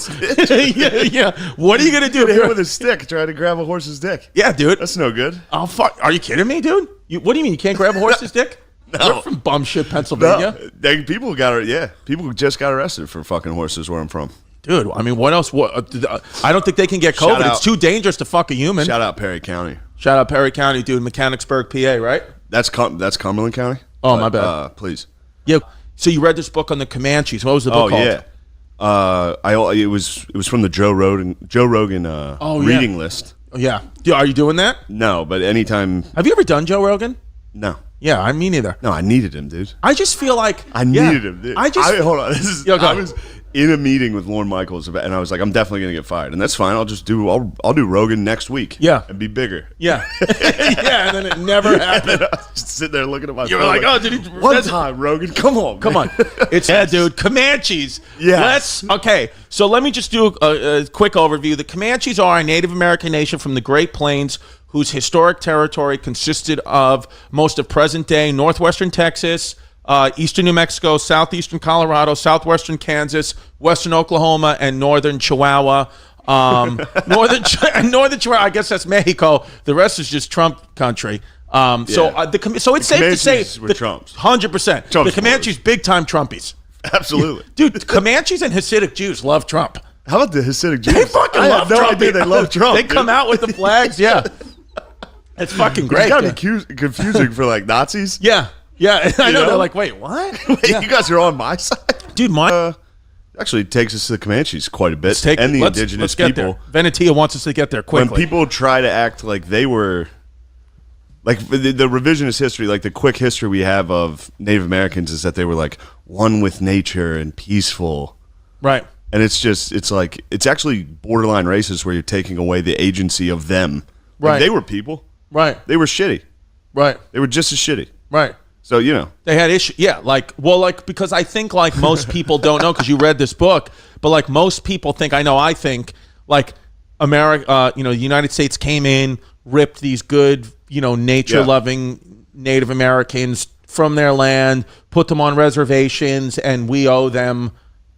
yeah. What are you going to do? Hit him with a stick, trying to grab a horse's dick. Yeah, dude. That's no good. Oh, fuck. Are you kidding me, dude? What do you mean? You can't grab a horse's dick? No. We're from bum shit, Pennsylvania. No. People just got arrested for fucking horses where I'm from. Dude, I mean, what else? I don't think they can get COVID. It's too dangerous to fuck a human. Shout out Perry County. Shout out Perry County, dude. Mechanicsburg, PA, right? That's Cumberland County. Oh, my bad. Please. Yeah. So you read this book on the Comanches. What was the book called? It was from the Joe Rogan reading list. Oh, yeah. Are you doing that? No, but anytime. Have you ever done Joe Rogan? No. Yeah, I mean neither. No, I needed him, dude. I just feel like I needed him, dude. Hold on. I was in a meeting with Lorne Michaels, and I was like, I'm definitely gonna get fired, and that's fine. I'll do Rogan next week. Yeah, and be bigger. Yeah, yeah, and then it never happened. I was just sitting there looking at my. You were like, oh, did he? One time, Rogan. Come on. It's dude. Comanches. Yeah. Okay. So let me just do a quick overview. The Comanches are a Native American nation from the Great Plains, whose historic territory consisted of most of present-day northwestern Texas, eastern New Mexico, southeastern Colorado, southwestern Kansas, western Oklahoma, and northern Chihuahua. Northern Chihuahua, I guess that's Mexico. The rest is just Trump country. So it's safe to say were Trumps. 100%. The Comanches, big-time Trumpies. Absolutely. Dude, Comanches and Hasidic Jews love Trump. How about the Hasidic Jews? They fucking love Trump. I had no idea they love Trump. They come out with the flags, yeah. It's fucking great. It's gotta be confusing for like Nazis. Yeah. I know. They're like, wait, what? You guys are on my side, dude. Actually takes us to the Comanches quite a bit, and the indigenous people. Venetia wants us to get there quickly. When people try to act like they were, like the revisionist history, like the quick history we have of Native Americans is that they were like one with nature and peaceful, right? And it's actually borderline racist where you're taking away the agency of them. Like, right? They were people. Right. They were shitty. Right. They were just as shitty. Right. So, they had issues. Yeah. Because I think like most people don't know because you read this book, but like most people think, I think like America, the United States came in, ripped these good, nature loving Native Americans from their land, put them on reservations, and we owe them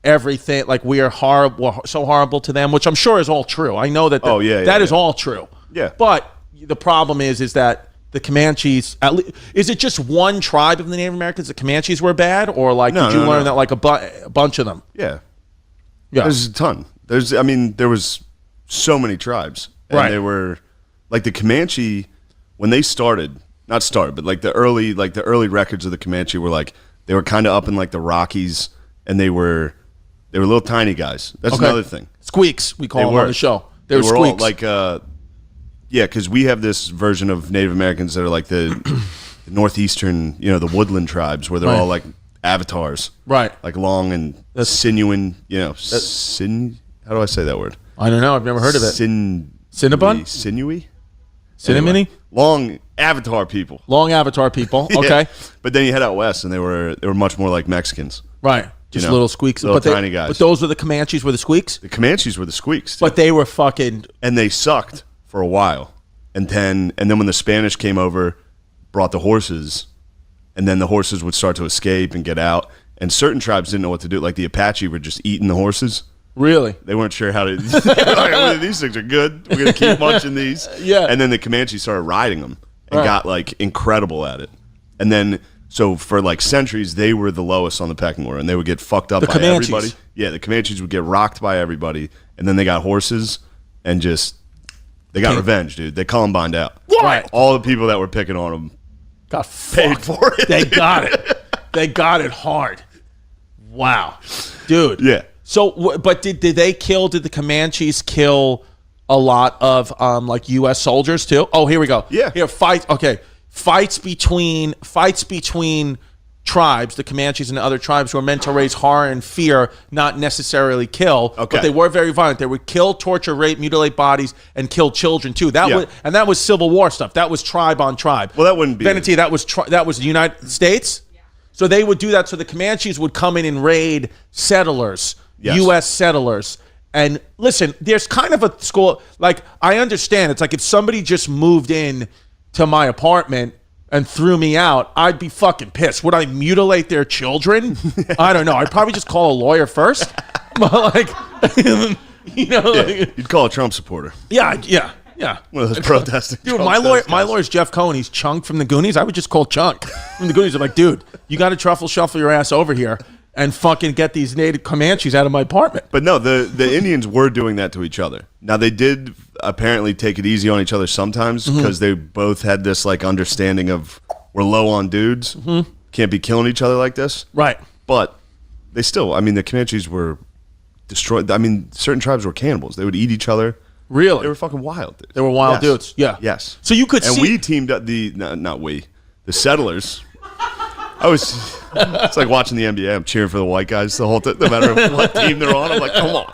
everything. Like we are horrible, so horrible to them, which I'm sure is all true. I know that. That is all true. Yeah. But the problem is that the Comanches, is it just one tribe of the Native Americans? The Comanches were bad, or did you learn that like a bunch of them? Yeah. There's a ton. There was so many tribes, and they were like the Comanche when they not started, but like the early records of the Comanche were like they were kind of up in like the Rockies, and they were little tiny guys. That's another thing. Squeaks, we call them on the show. They were squeaks. All like because we have this version of Native Americans that are like the northeastern, the woodland tribes where they're all like avatars. Right. Like long and sinuous, how do I say that word? I don't know. I've never heard of it. Cinnabon? Sinewy? Cinnamony? Anyway, long avatar people. Long avatar people. Okay. But then you head out west and they were much more like Mexicans. Right. Just little squeaks. Little tiny guys. But those were the Comanches were the squeaks? The Comanches were the squeaks. But they were fucking... And they sucked for a while. And then when the Spanish came over, brought the horses, and then the horses would start to escape and get out. And certain tribes didn't know what to do. Like the Apache were just eating the horses. Really? They weren't sure how to... these things are good. We're going to keep munching these. Yeah. And then the Comanche started riding them and got like incredible at it. And then... So for like centuries, they were the lowest on the pecking order, and they would get fucked up by everybody. Yeah, the Comanches would get rocked by everybody, and then they got horses, and they got revenge, dude. They Columbined out. Right. All the people that were picking on them got paid for it. They got it. They got it hard. Wow, dude. Yeah. So, but did the Comanches kill a lot of like U.S. soldiers too? Oh, here we go. Yeah. Here, fight. Okay. Fights between tribes, the Comanches and the other tribes, were meant to raise horror and fear, not necessarily kill. Okay. But they were very violent. They would kill, torture, rape, mutilate bodies, and kill children too. That was Civil War stuff. That was tribe on tribe. Well, that wouldn't be Venetia. That was the United States. Yeah. So they would do that. So the Comanches would come in and raid settlers, U.S. settlers, And listen, there's kind of a school, like, I understand. It's like if somebody just moved in to my apartment and threw me out, I'd be fucking pissed. Would I mutilate their children? I don't know. I'd probably just call a lawyer first. But like, you'd call a Trump supporter. Yeah. One of those protesting. Dude, my lawyer's Jeff Cohen. He's Chunk from the Goonies. I would just call Chunk from the Goonies. I'm like, dude, you got to truffle shuffle your ass over here and fucking get these native Comanches out of my apartment. But no, the Indians were doing that to each other. Now, they did apparently take it easy on each other sometimes because they both had this like understanding of we're low on dudes, can't be killing each other like this. Right. But they still, I mean, the Comanches were destroyed. I mean, certain tribes were cannibals. They would eat each other. Really? They were fucking wild. Dude. They were wild dudes. Yeah. Yes. So you could and see. And we teamed up the settlers. It's like watching the NBA. I'm cheering for the white guys the whole time, no matter what team they're on. I'm like, come on.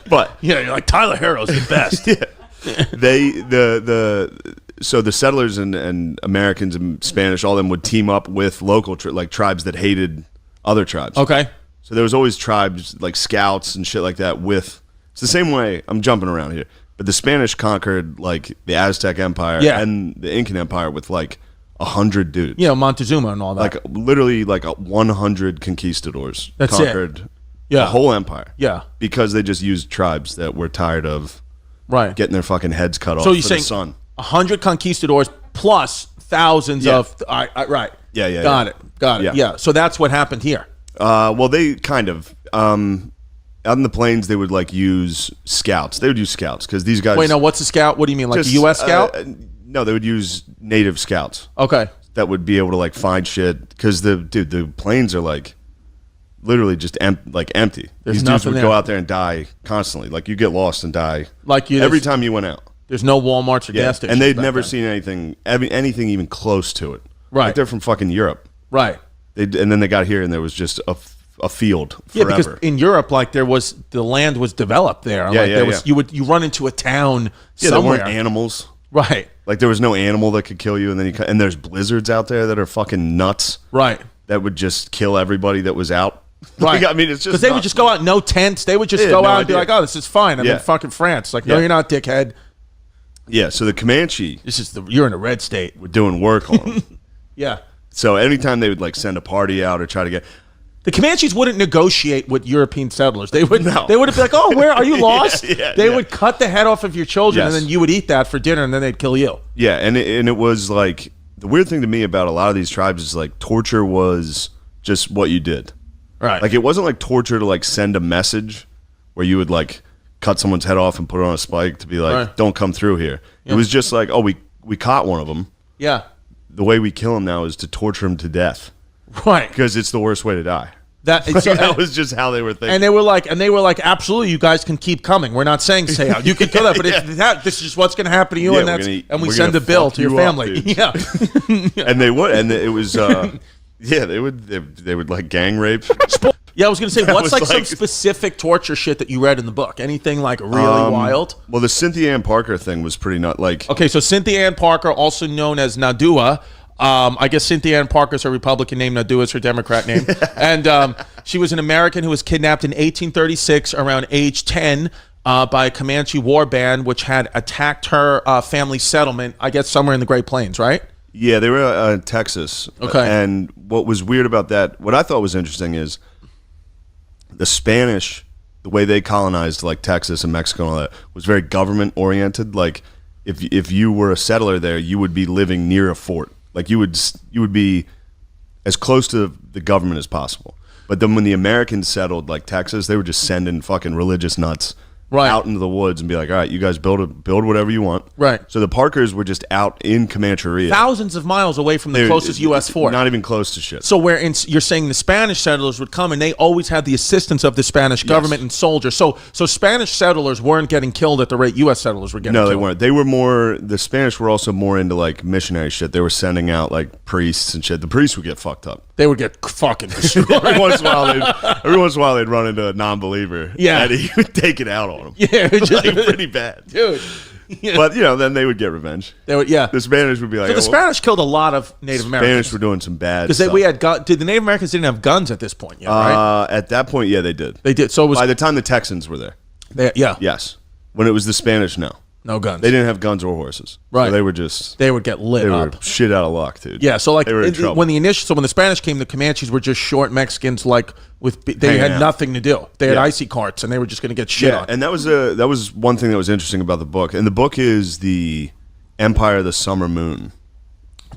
But yeah, you're like, Tyler Herro's the best. So the settlers and Americans and Spanish, all of them would team up with local tribes that hated other tribes. Okay. So there was always tribes like scouts and shit like that with. It's the same way. I'm jumping around here, but the Spanish conquered like the Aztec Empire and the Incan Empire with like 100 dudes. Montezuma and all that. Like literally like 100 conquistadors conquered the whole empire. Yeah. Because they just used tribes that were tired of getting their fucking heads cut off for the sun. 100 conquistadors plus thousands of right. Yeah. Got it. Yeah. So that's what happened here. Well, they kind of out in the plains they would like use scouts. They would use scouts because these guys. Wait, no. What's a scout? What do you mean, like a U.S. scout? No, they would use native scouts. Okay. That would be able to like find shit because the plains are like literally just empty. These dudes would go out there and die constantly. Like you get lost and die. Like every time you went out. There's no Walmarts or gas stations. And they'd never seen anything even close to it. Right. Like they're from fucking Europe. Right. And then they got here and there was just a field forever. Yeah, because in Europe, like the land was developed there. You run into a town somewhere. There weren't animals. Right. Like there was no animal that could kill you, and then and there's blizzards out there that are fucking nuts. Right. That would just kill everybody that was out. Right. I mean, it's just because they would just go out, no tents. They would just go out and be like, "Oh, this is fine." I'm in fucking France. Like, no, you're not, dickhead. Yeah. So the Comanche. You're in a red state. We're doing work on them. Yeah. So anytime they would like send a party out or try to get. The Comanches wouldn't negotiate with European settlers. They would. No. They would be like, "Oh, where are you lost?" They would cut the head off of your children, and then you would eat that for dinner, and then they'd kill you. Yeah, and it was like the weird thing to me about a lot of these tribes is like torture was just what you did. Right. Like it wasn't like torture to like send a message where you would like cut someone's head off and put it on a spike to be like, "Don't come through here." Yeah. It was just like, "Oh, we caught one of them." Yeah. The way we kill him now is to torture him to death. Right. Because it's the worst way to die. That was just how they were thinking. And they were like, absolutely, you guys can keep coming. We're not saying stay out. You can kill that, but if this is just what's going to happen to you, and we send a bill to your family. Yeah. And they would, and it was, they would like gang rape. Yeah, I was going to say, what's like some specific torture shit that you read in the book? Anything like really wild? Well, the Cynthia Ann Parker thing was pretty nut. Like, okay, so Cynthia Ann Parker, also known as Nadua. I guess Cynthia Ann Parker is her Republican name, Nadua is her Democrat name. And she was an American who was kidnapped in 1836 around age 10 by a Comanche war band, which had attacked her family settlement, I guess somewhere in the Great Plains, right? Yeah, they were in Texas. Okay. And what was weird about that, what I thought was interesting is the Spanish, the way they colonized like Texas and Mexico and all that, was very government oriented. Like if you were a settler there, you would be living near a fort. Like you would be as close to the government as possible. But then when the Americans settled like Texas, they were just sending fucking religious nuts out into the woods and be like, "All right, you guys build whatever you want." Right. So the Parkers were just out in Comancheria, thousands of miles away from the closest U.S. fort. Not even close to shit. So you're saying the Spanish settlers would come, and they always had the assistance of the Spanish government and soldiers. So Spanish settlers weren't getting killed at the rate U.S. settlers were getting killed. No, they weren't. They were more. The Spanish were also more into like missionary shit. They were sending out like priests and shit. The priests would get fucked up. They would get fucking destroyed. every once in a while, they'd run into a non-believer. Yeah, and he would take it out on them. Yeah, just like, pretty bad, dude. Yeah. But then they would get revenge. They would, yeah. The Spanish would be like, so the Spanish killed a lot of Native Americans. Spanish were doing some bad because the Native Americans didn't have guns at this point yet, right? At that point, yeah, they did. They did. So it was by the time the Texans were there. Yes. When it was the Spanish, no. No guns. They didn't have guns or horses. Right. So they were just... They would get lit up. Were shit out of luck, dude. Yeah, so like they were in trouble. when the Spanish came, the Comanches were just short Mexicans, like they had nothing to do. They had icy carts, and they were just going to get shit on. And that was one thing that was interesting about the book. And the book is the Empire of the Summer Moon.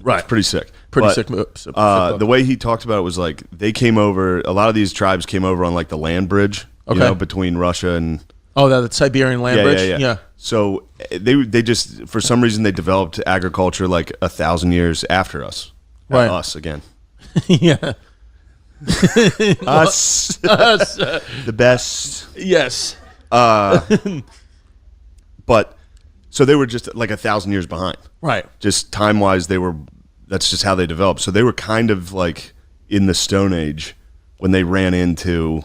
Right. It's pretty sick. Pretty but, sick. The way he talked about it was like they came over. A lot of these tribes came over on like the land bridge, between Russia and. Oh, the Siberian land bridge. Yeah. So they just for some reason they developed agriculture like 1,000 years after us. Right. Us again. Yeah. Us. The best. Yes. But so they were just like 1,000 years behind. Right. Just time wise, that's just how they developed. So they were kind of like in the Stone Age when they ran into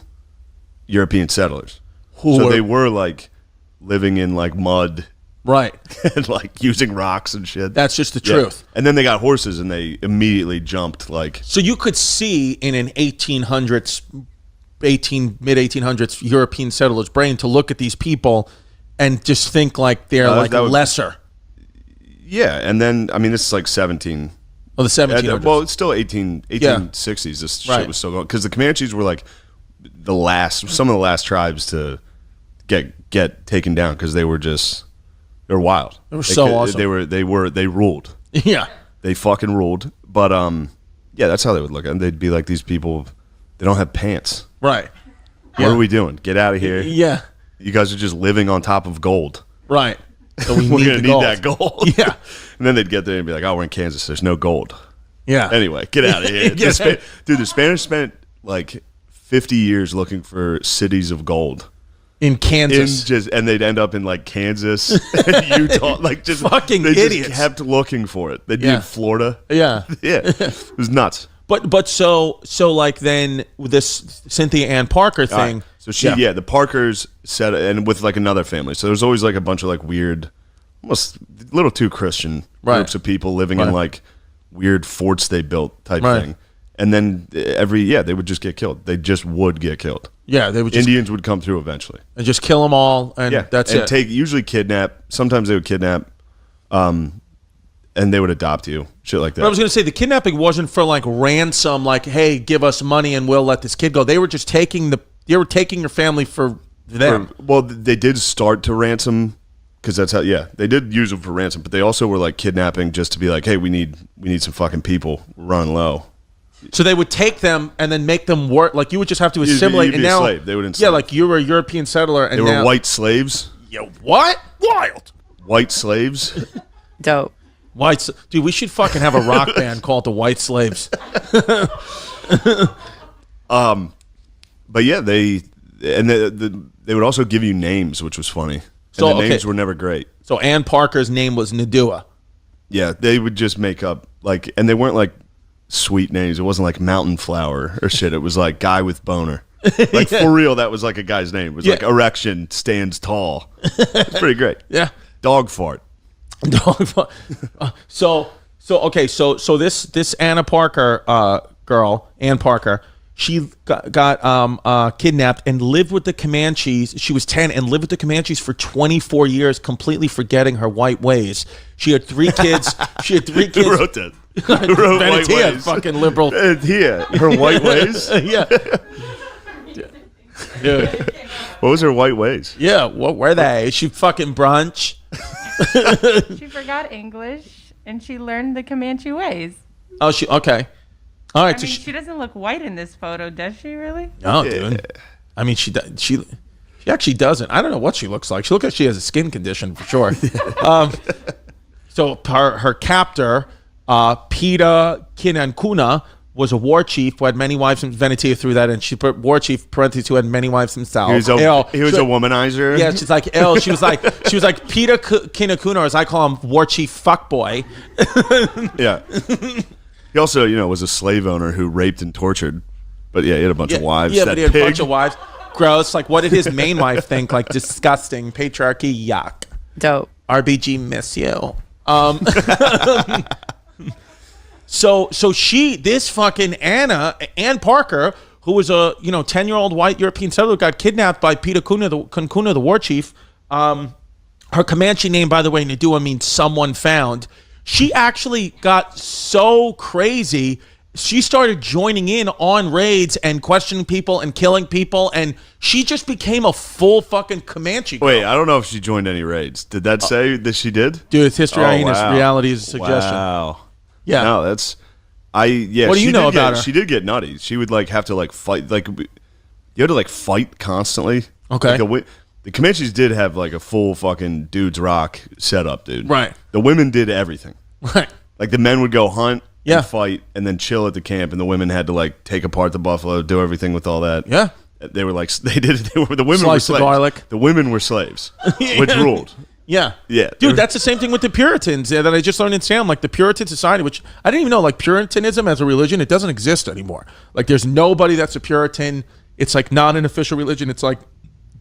European settlers. They were like living in like mud. Right. And like using rocks and shit. That's just the truth. And then they got horses and they immediately jumped like. So you could see in an mid 1800s European settler's brain to look at these people and just think like they're lesser. Yeah, and then I mean this is like 17. Oh, the 1700s. Well, it's still 1860s. This shit was still going because the Comanches were like some of the last tribes to get taken down because they're wild. They were so awesome. They ruled. Yeah, they fucking ruled. But that's how they would look at them. They'd be like these people. They don't have pants. Right. What are we doing? Get out of here. Yeah. You guys are just living on top of gold. Right. So we're gonna need that gold. Yeah. And then they'd get there and be like, "Oh, we're in Kansas. There's no gold." Yeah. Anyway, get out of here. The Spanish spent like 50 years looking for cities of gold in Kansas, and they'd end up in like Kansas and Utah, like just fucking they idiots. Just kept looking for it. They'd be in Florida. Yeah, yeah, it was nuts. But so like then this Cynthia Ann Parker thing. Right. So the Parkers said, and with like another family. So there's always like a bunch of like weird, almost a little too Christian groups of people living in like weird forts they built type thing. And then they would just get killed. They just would get killed. Yeah, they would. Indians would come through eventually and just kill them all, and that's it. Usually kidnap. Sometimes they would kidnap, and they would adopt you, shit like that. But I was going to say the kidnapping wasn't for like ransom, like hey, give us money and we'll let this kid go. They were just taking your family for them. They did start to ransom because that's how. Yeah, they did use them for ransom, but they also were like kidnapping just to be like, hey, we need some fucking people. We're running low. So they would take them and then make them work. Like you would just have to assimilate. You'd be and now, a slave. They would enslave. Yeah, like you were a European settler, and they were white slaves. Yo, what? Wild. White slaves. Dope. Dude, we should fucking have a rock band called the White Slaves. But yeah, they would also give you names, which was funny. And the names were never great. So Ann Parker's name was Nadua. Yeah, they would just make up like, and they weren't like sweet names. It wasn't like Mountain Flower or shit. It was like Guy with Boner. Like for real, that was like a guy's name. It was like Erection Stands Tall. It's pretty great. Yeah. Dog Fart. So this Anna Parker girl, Ann Parker, she got kidnapped and lived with the Comanches. She was 10 and lived with the Comanches for 24 years, completely forgetting her white ways. She had 3 kids. Who wrote that? Who wrote White Ways? Fucking liberal. Yeah, her white ways. Yeah. What was her white ways? Yeah, what were they? She fucking brunch. She forgot English and she learned the Comanche ways. Oh, okay. All right. I mean, she doesn't look white in this photo, does she? Really? No, dude. I mean, she actually doesn't. I don't know what she looks like. She looks like she has a skin condition for sure. So her captor, Pita Kinankuna, was a war chief who had many wives. And Venetia threw that in. She put war chief parentheses who had many wives himself. He was a womanizer. Yeah, she's like ill. She was like Pita Kinakuna, or as I call him, war chief fuckboy. Yeah. He also, was a slave owner who raped and tortured. But yeah, he had a bunch of wives. Yeah, but he had a bunch of wives. Gross. Like, what did his main wife think? Like, disgusting. Patriarchy. Yuck. Dope. RBG, miss you. So this fucking Ann Parker, who was a 10-year-old white European settler, got kidnapped by Peter Kuna, the war chief. Her Comanche name, by the way, Nadua, means someone found. She actually got so crazy, she started joining in on raids and questioning people and killing people, and she just became a full fucking Comanche girl. Wait, I don't know if she joined any raids. Did that say that she did? Dude, it's history. Reality is a suggestion. Wow. Yeah. No, that's... What do you know about her? She did get nutty. She would have to fight. You had to fight constantly. Okay. The Comanches did have a full fucking dudes rock setup, dude. Right. The women did everything. Right. The men would go hunt and fight and then chill at the camp, and the women had to take apart the buffalo, do everything with all that. Yeah. They were the women Slice were the slaves. garlic. The women were slaves, which ruled. Yeah. Yeah. Dude, that's the same thing with the Puritans that I just learned in Sam. The Puritan society, which I didn't even know, Puritanism as a religion, it doesn't exist anymore. There's nobody that's a Puritan. It's not an official religion. It's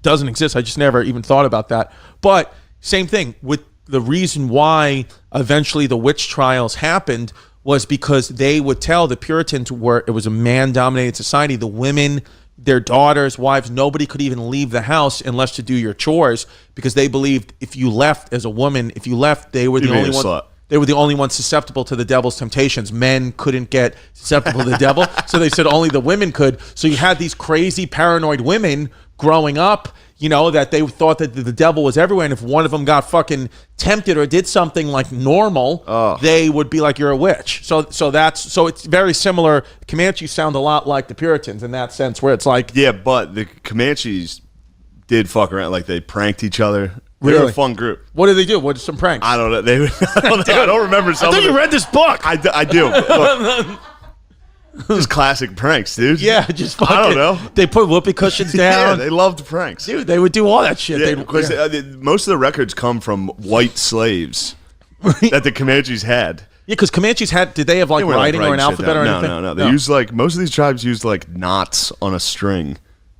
doesn't exist. I just never even thought about that. But same thing with the reason why eventually the witch trials happened was because they would tell the Puritans it was a man-dominated society. The women, their daughters, wives, nobody could even leave the house unless to do your chores, because they believed if you left as a woman, they were the only one. They were the only ones susceptible to the devil's temptations. Men couldn't get susceptible to the devil, so they said only the women could. So you had these crazy paranoid women growing up, that they thought that the devil was everywhere, and if one of them got fucking tempted or did something normal, they would be like, you're a witch. So it's very similar. Comanches sound a lot like the Puritans in that sense, where it's yeah, but the Comanches did fuck around. They pranked each other. They really? were a fun group. What did they do? What are some pranks? I don't know. I don't remember some. I thought you read this book. I do. Look, just classic pranks, dude. Yeah, just fucking, I don't know. They put whoopee cushions down. Yeah, they loved pranks. Dude, they would do all that shit. Yeah, because most of the records come from white slaves that the Comanches had. Yeah, because Comanches did they have writing or an alphabet or anything? No. They used most of these tribes used knots on a string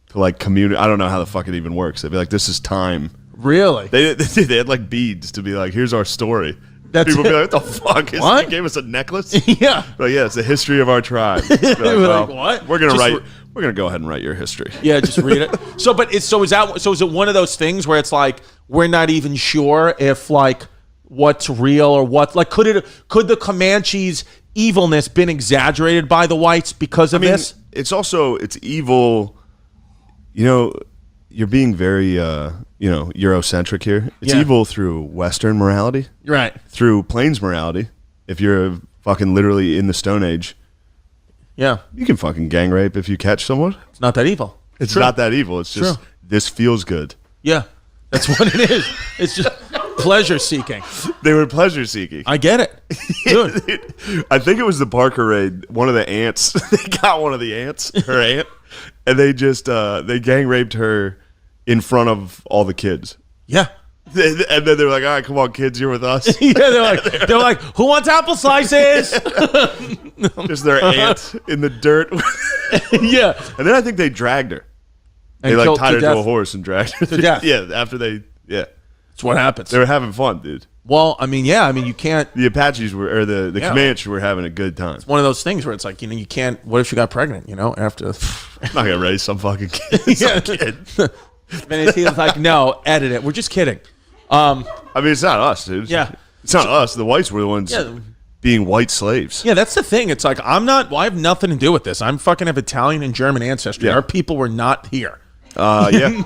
to communicate. I don't know how the fuck it even works. They'd be this is time. Really? They had beads to be here's our story. People would be what the fuck? What? You gave us a necklace? Yeah. But yeah, it's the history of our tribe. What? We're gonna go ahead and write your history. Yeah, just read it. Is it one of those things where it's we're not even sure if what's real or what could the Comanches' evilness been exaggerated by the whites because of this? It's evil. You're being very Eurocentric here. It's evil through Western morality. Right. Through Plains morality. If you're fucking literally in the Stone Age. Yeah. You can fucking gang rape if you catch someone. It's not that evil. It's not that evil. It's just this feels good. Yeah. That's what it is. It's just pleasure seeking. They were pleasure seeking. I get it. Dude. I think it was the Parker raid. One of the aunts. They got one of the aunts, her aunt, and they just they gang raped her in front of all the kids. Yeah. And then they're all right, come on, kids, you're with us. Yeah, they're like, who wants apple slices? Just their aunt in the dirt. Yeah. And then I think they dragged her. They tied her to a horse and dragged her to death. Yeah, after That's what happens. They were having fun, dude. Well, you can't. The Apaches were, or the Comanche were having a good time. It's one of those things where it's you can't. What if she got pregnant? After. I'm not gonna raise some fucking kid. Some kid. And he's no, edit it. We're just kidding. It's not us, dude. Yeah, it's not us. The whites were the ones being white slaves. Yeah, that's the thing. It's I'm not. Well, I have nothing to do with this. I'm fucking have Italian and German ancestry. Yeah. Our people were not here. Yeah,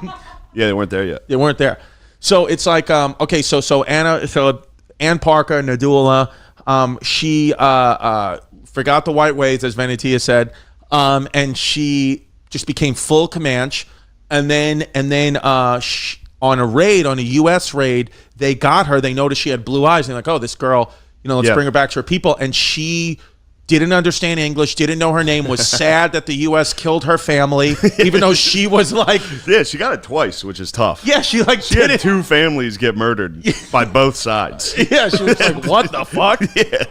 they weren't there yet. They weren't there. So it's okay. So Ann Parker, Nadula, she forgot the white ways, as Venetia said, and she just became full Comanche, and then on a raid, on a U.S. raid, they got her. They noticed she had blue eyes, and oh, this girl, let's bring her back to her people, and she didn't understand English, didn't know her name, was sad that the U.S. killed her family, even though she was yeah, she got it twice, which is tough. Yeah, she had two families get murdered by both sides. Yeah, she was what the fuck?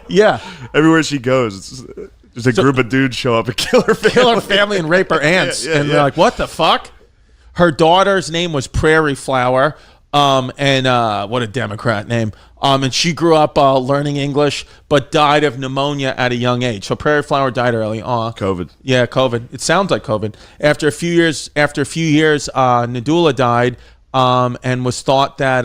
Yeah. Everywhere she goes, there's a group of dudes show up and kill her family. And rape her aunts. And they're what the fuck? Her daughter's name was Prairie Flower. And what a Democrat name. And she grew up learning English, but died of pneumonia at a young age. So Prairie Flower died early. COVID. Yeah, COVID. It sounds like COVID. After a few years, Nadula died, and was thought that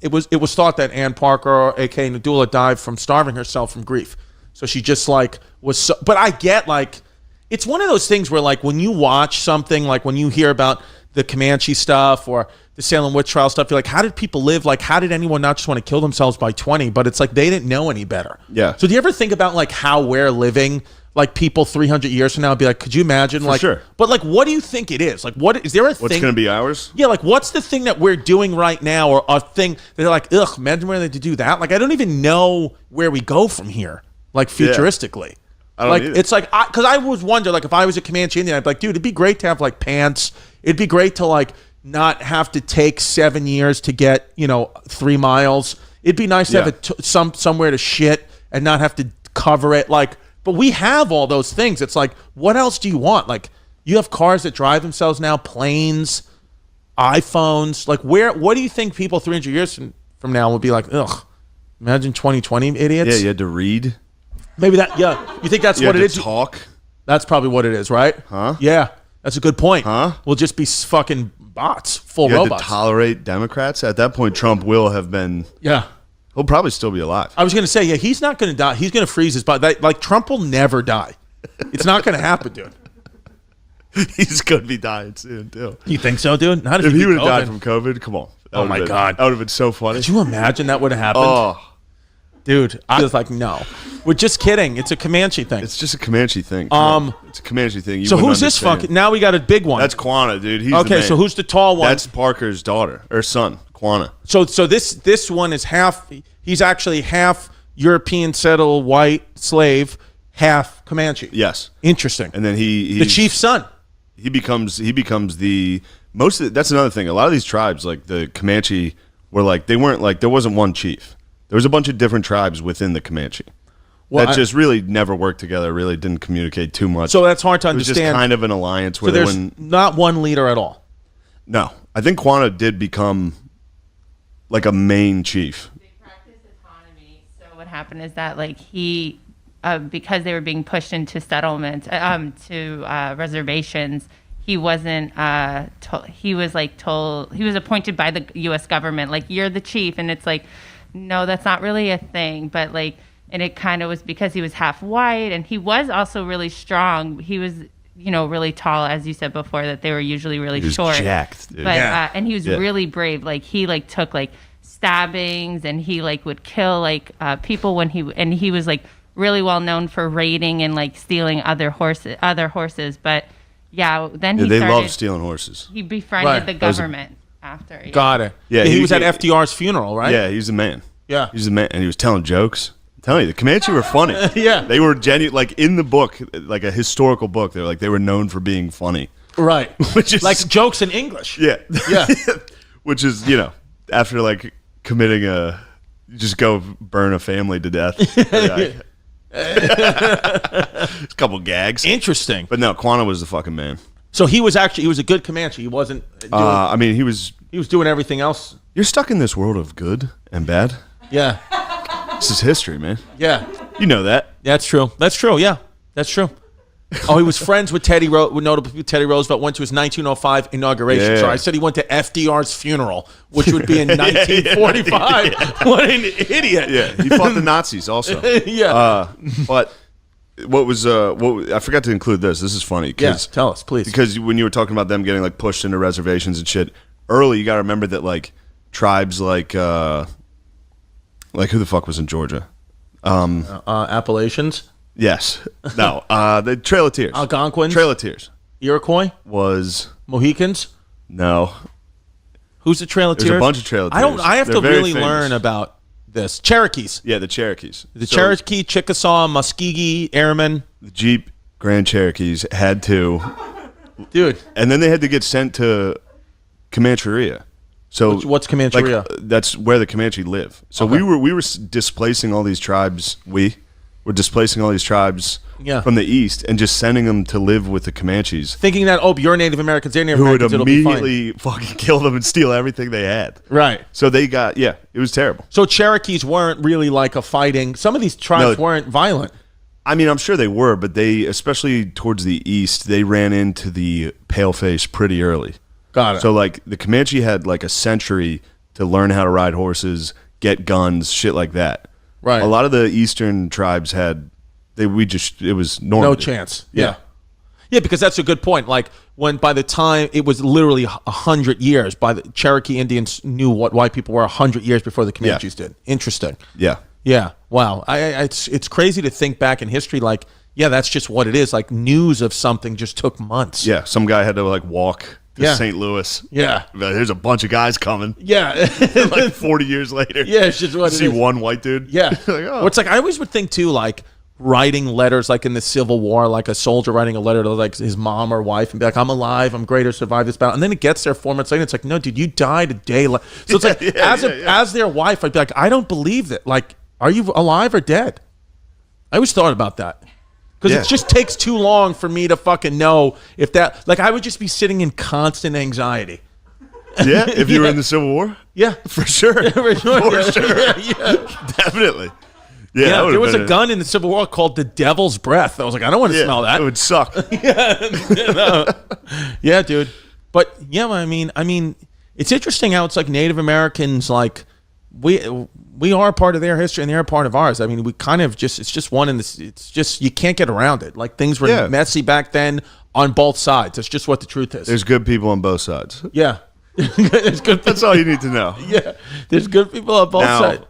it was thought that Ann Parker, aka Nadula, died from starving herself from grief. So she just like was. So, but I get like, it's one of those things where like when you watch something, like when you hear about the Comanche stuff or the Salem witch trial stuff, you're like, how did people live? Like, how did anyone not just want to kill themselves by 20? But it's like they didn't know any better. Yeah. So do you ever think about like how we're living, like people 300 years from now? Be like, could you imagine? For like, sure. But like, what do you think it is? Like, what is there a thing? What's going to be ours? Yeah, like what's the thing that we're doing right now, or a thing that they're like, ugh, imagine where they had to do that. Like, I don't even know where we go from here, like futuristically. Yeah. I don't like either. it's like because I was wonder like if I was a Comanche Indian, I'd be like, dude, it'd be great to have like pants. It'd be great to like not have to take 7 years to get 3 miles. It'd be nice to have somewhere to shit and not have to cover it. Like, but we have all those things. It's like, what else do you want? Like, you have cars that drive themselves now, planes, iPhones. Like, what do you think people 300 years from now will be like? Ugh, imagine 2020 idiots. Yeah, you had to read. Maybe that. Yeah, you think that's what it is? Talk. That's probably what it is, right? Huh? Yeah, that's a good point. Huh? We'll just be fucking bots, full You had robots. to tolerate Democrats. At that point, Trump will have been. Yeah. He'll probably still be alive. I was going to say, yeah, he's not going to die. He's going to freeze his body. Like, Trump will never die. It's not going to happen, dude. He's going to be dying soon, too. You think so, dude? Not If he would have died from COVID, come on. Oh, my God. That would have been so funny. Could you imagine that would have happened? Oh. Dude, I was like, no. We're just kidding. It's a Comanche thing. It's just a Comanche thing. It's a Comanche thing. You so wouldn't who's this understand. fucking... Now we got a big one. That's Quana, dude. He's okay, the man. so who's the tall one? That's Parker's daughter, or son, Quana. So this one is half... He's actually half European settled white slave, half Comanche. Yes. Interesting. And then he's the chief's son. He becomes the most of that's another thing. A lot of these tribes, like the Comanche, were like they weren't like there wasn't one chief. There was a bunch of different tribes within the Comanche that just really never worked together. Really didn't communicate too much. So that's hard to understand. It was just kind of an alliance where so there's not one leader at all. No, I think Quana did become like a main chief. They practiced autonomy. So what happened is that like he, because they were being pushed into settlements, to reservations. He wasn't. He was like told. He was appointed by the U.S. government. Like, you're the chief, and it's like, no, that's not really a thing. But like, and it kind of was because he was half white, and he was also really strong. He was, really tall, as you said before, that they were usually really short. Jacked, dude. But and he was really brave. Like, he like took like stabbings, and he like would kill like people when he was like really well known for raiding and like stealing other horses. But yeah, then they love stealing horses. He befriended the government after. Yeah. Got it. Yeah, he was at FDR's funeral, right? Yeah, he's the man. Yeah, he's the man, and he was telling jokes. I'm telling you, the Comanche were funny. Yeah, they were genuine. Like in the book, like a historical book, they were known for being funny. Right. Which is like jokes in English. Yeah, yeah. Which is after like committing you just go burn a family to death. A couple gags. Interesting. But no, Quana was the fucking man. So he was a good Comanche. He wasn't he was doing everything else. You're stuck in this world of good and bad. Yeah. This is history, man. Yeah. You know that. That's true. That's true. Yeah. That's true. Oh, he was friends with Teddy Roosevelt, went to his 1905 inauguration. Yeah. So I said he went to FDR's funeral, which would be in 1945. Yeah. What an idiot. Yeah, he fought the Nazis also. Yeah. But I forgot to include this. This is funny. Yes, tell us, please. Because when you were talking about them getting like pushed into reservations and shit, early you got to remember that like tribes like who the fuck was in Georgia? Appalachians? Yes. No. The Trail of Tears. Algonquins? Trail of Tears. Iroquois? Was Mohicans? No. Who's the Trail of Tears? There's a bunch of Trail of Tears. I have to really learn about this. Cherokees. Yeah, the Cherokees. Cherokee, Chickasaw, Muskegee, Airmen. The Jeep Grand Cherokees had to, dude, and then they had to get sent to Comancheria. So what's Comancheria? Like, that's where the Comanche live. So we were displacing all these tribes. were displacing all these tribes from the east and just sending them to live with the Comanches. Thinking that, you're Native Americans, they're Native Americans, who would immediately fucking kill them and steal everything they had. Right. So they got, it was terrible. So Cherokees weren't really like a fighting, some of these tribes weren't violent. I mean, I'm sure they were, but they, especially towards the east, they ran into the paleface pretty early. Got it. So like the Comanche had like a century to learn how to ride horses, get guns, shit like that. Right. A lot of the eastern tribes had, it was normal. No chance. Yeah. Yeah, because that's a good point. Like by the time it was literally 100 years, by the Cherokee Indians knew what white people were 100 years before the Comanches did. Interesting. Yeah. Yeah. Wow. It's crazy to think back in history. Like, that's just what it is. Like news of something just took months. Yeah. Some guy had to like walk to St. Louis. Yeah. There's a bunch of guys coming. Yeah. Like 40 years later. Yeah. It's just what it is. See one white dude. Yeah. Like, oh. Well, it's like I always would think too, like writing letters, like in the Civil War, like a soldier writing a letter to like his mom or wife and be like, I'm alive, I'm great, I survived this battle. And then it gets there 4 months later. It's like, no, dude, you died a day later. So it's like, as their wife, I'd be like, I don't believe that. Like, are you alive or dead? I always thought about that. Because it just takes too long for me to fucking know if that, like I would just be sitting in constant anxiety. Yeah, if you were in the Civil War? Yeah. For sure. For sure. Definitely. Yeah, there was a gun in the Civil War called the Devil's Breath. I was like, I don't want to smell that. It would suck. Yeah, dude. But yeah, I mean, it's interesting how it's like Native Americans, like we are part of their history and they're a part of ours. I mean, we kind of it's just one in this. It's just you can't get around it. Like things were messy back then on both sides. That's just what the truth is. There's good people on both sides. Yeah, there's good. That's all you need to know. Yeah, there's good people on both sides.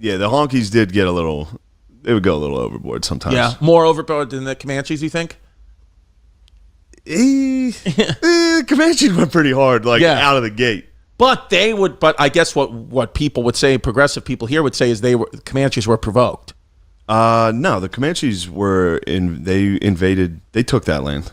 Yeah, the honkies did get they would go a little overboard sometimes. Yeah, more overboard than the Comanches, you think? Comanches went pretty hard, out of the gate. But I guess what people would say, progressive people here would say, is Comanches were provoked. No, the Comanches they invaded, they took that land.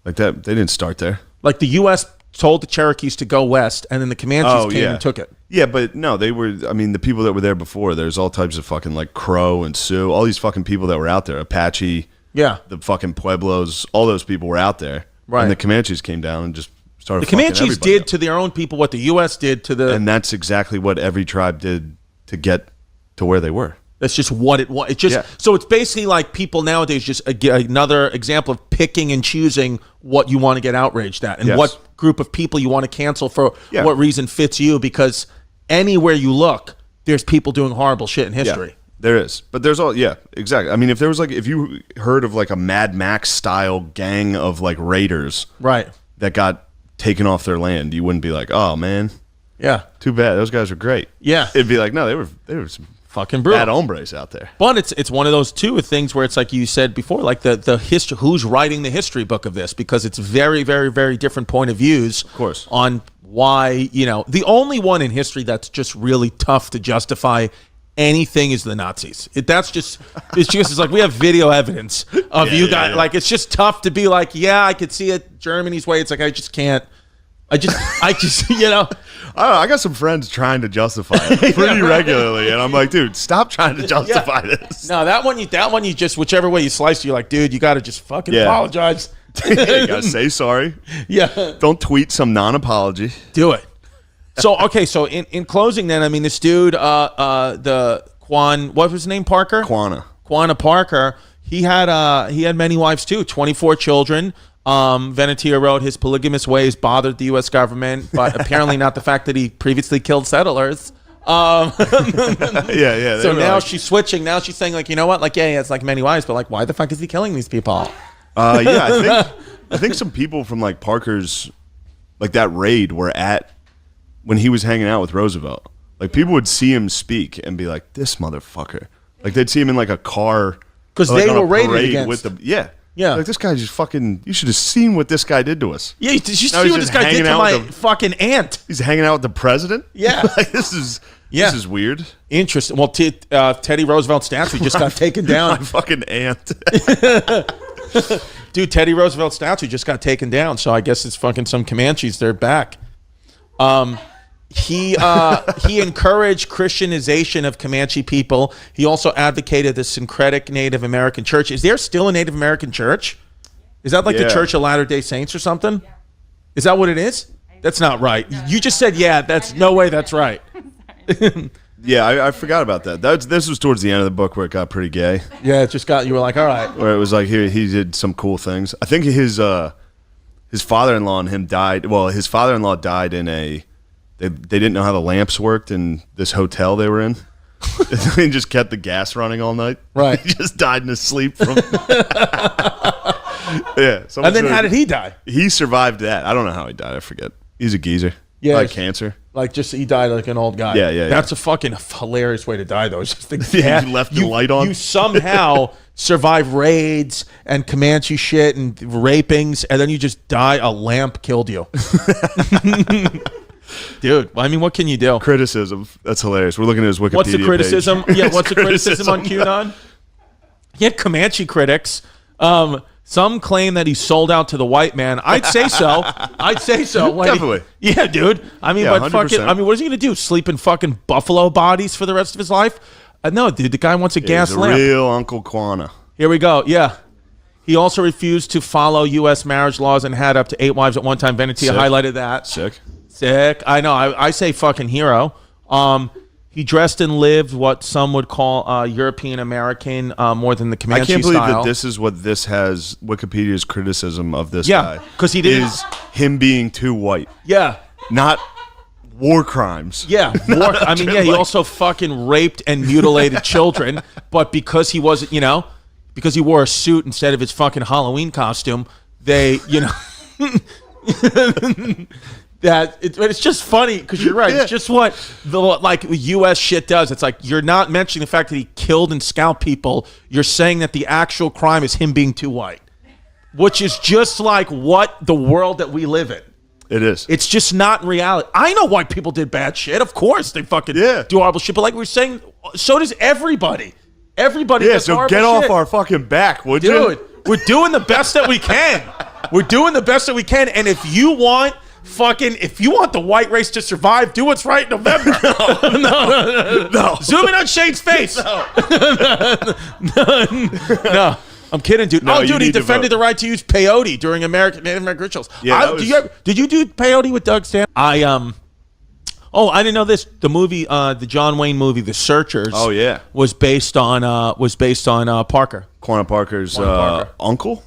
Like that, they didn't start there. Like the U.S. told the Cherokees to go west, and then the Comanches came and took it. Yeah, but no, they were, I mean, the people that were there before, there's all types of fucking like Crow and Sioux, all these fucking people that were out there, Apache, the fucking Pueblos, all those people were out there. Right. And the Comanches came down and just started fucking everybody. The Comanches did to their own people what the U.S. did to the... And that's exactly what every tribe did to get to where they were. That's just what it was. So it's basically like people nowadays just another example of picking and choosing what you want to get outraged at and what group of people you want to cancel for what reason fits you, because anywhere you look, there's people doing horrible shit in history. Yeah, there is. But there's exactly. I mean, if there was if you heard of like a Mad Max style gang of like raiders that got taken off their land, you wouldn't be like, oh man. Yeah. Too bad. Those guys were great. Yeah. It'd be like, no, they were some fucking brutal bad hombres out there. But it's one of those things where it's like you said before, like the history, who's writing the history book of this, because it's very, very, very different point of views, of course, on why, the only one in history that's just really tough to justify anything is the Nazis. It's like we have video evidence of you guys. Like it's just tough to be like, I could see it Germany's way. It's like I just can't. I just I don't know, I got some friends trying to justify it pretty regularly, and I'm like, dude, stop trying to justify this. No, that one you just, whichever way you slice it, you're like, dude, you got to just fucking apologize. You got to say sorry. Yeah. Don't tweet some non-apology. Do it. So, okay, so in closing then, I mean, this dude, what was his name, Parker? Quana Parker, he had many wives too, 24 children. Venetia wrote, his polygamous ways bothered the U.S. government, but apparently not the fact that he previously killed settlers. So now she's switching. Now she's saying, like, you know what? Like, he has like many wives, but like, why the fuck is he killing these people? I think some people from like Parker's, like that raid were at when he was hanging out with Roosevelt. Like people would see him speak and be like, this motherfucker. Like they'd see him in like a car because they were raided against. With the Yeah. Like, this guy just fucking... You should have seen what this guy did to us. Yeah, you see what this guy did to my fucking aunt. He's hanging out with the president? Yeah. Like, this is weird. Interesting. Well, Teddy Roosevelt's statue just got taken down. My fucking aunt. Dude, Teddy Roosevelt's statue just got taken down, so I guess it's fucking some Comanches. They're back. He encouraged Christianization of Comanche people. He also advocated the syncretic Native American church. Is there still a Native American church? Is that like the Church of Latter-day Saints or something? Yeah. Is that what it is? That's not right. You just said, yeah, that's no way that's right. Yeah, I forgot about that. This was towards the end of the book where it got pretty gay. Yeah, it just got, you were like, all right. Where it was like, he did some cool things. I think his father-in-law and him died. Well, his father-in-law died in they didn't know how the lamps worked in this hotel they were in. He just kept the gas running all night. Right. He just died in his sleep from... Yeah. And then how did he die? He survived that. I don't know how he died. I forget. He's a geezer. Yeah. Like cancer. Like just he died like an old guy. Yeah. That's a fucking hilarious way to die, though. It's just you left the light on. You somehow survive raids and Comanche shit and rapings, and then you just die. A lamp killed you. Dude, I mean, what can you do? Criticism. That's hilarious. We're looking at his Wikipedia What's the criticism? page. Yeah, what's the criticism on QAnon? He had Comanche critics. Some claim that he sold out to the white man. I'd say so. Definitely. Yeah, dude. I mean, but 100%. Fucking, I mean, what is he gonna do? Sleep in fucking buffalo bodies for the rest of his life? No, dude. The guy wants a gas lamp. Real Uncle Quana. Here we go. Yeah. He also refused to follow U.S. marriage laws and had up to 8 wives at one time. Venetia highlighted that. Sick. I know. I say fucking hero. He dressed and lived what some would call European American more than the Comanche style. I can't believe that this is what this has Wikipedia's criticism of this guy. Yeah, because he didn't. Is him being too white. Yeah. Not war crimes. Yeah. I mean, yeah, he also fucking raped and mutilated children, but because he wasn't, because he wore a suit instead of his fucking Halloween costume, they, it's just funny because you're right. Yeah. It's just what the U.S. shit does. It's like you're not mentioning the fact that he killed and scalped people. You're saying that the actual crime is him being too white, which is just like what the world that we live in. It is. It's just not reality. I know white people did bad shit. Of course they fucking do horrible shit. But like we were saying, so does everybody. Everybody does horrible shit. Yeah, so get off our fucking back, would you? Dude, we're doing the best that we can. And if you want the white race to survive, do what's right in November. No. Zoom in on Shane's face. No. I'm kidding, dude. No, dude, he defended the right to use peyote during Native American rituals. Yeah, did you do peyote with Doug Stanton? I didn't know this. The movie, the John Wayne movie, The Searchers. Oh yeah, was based on Parker. Quana Parker's uncle,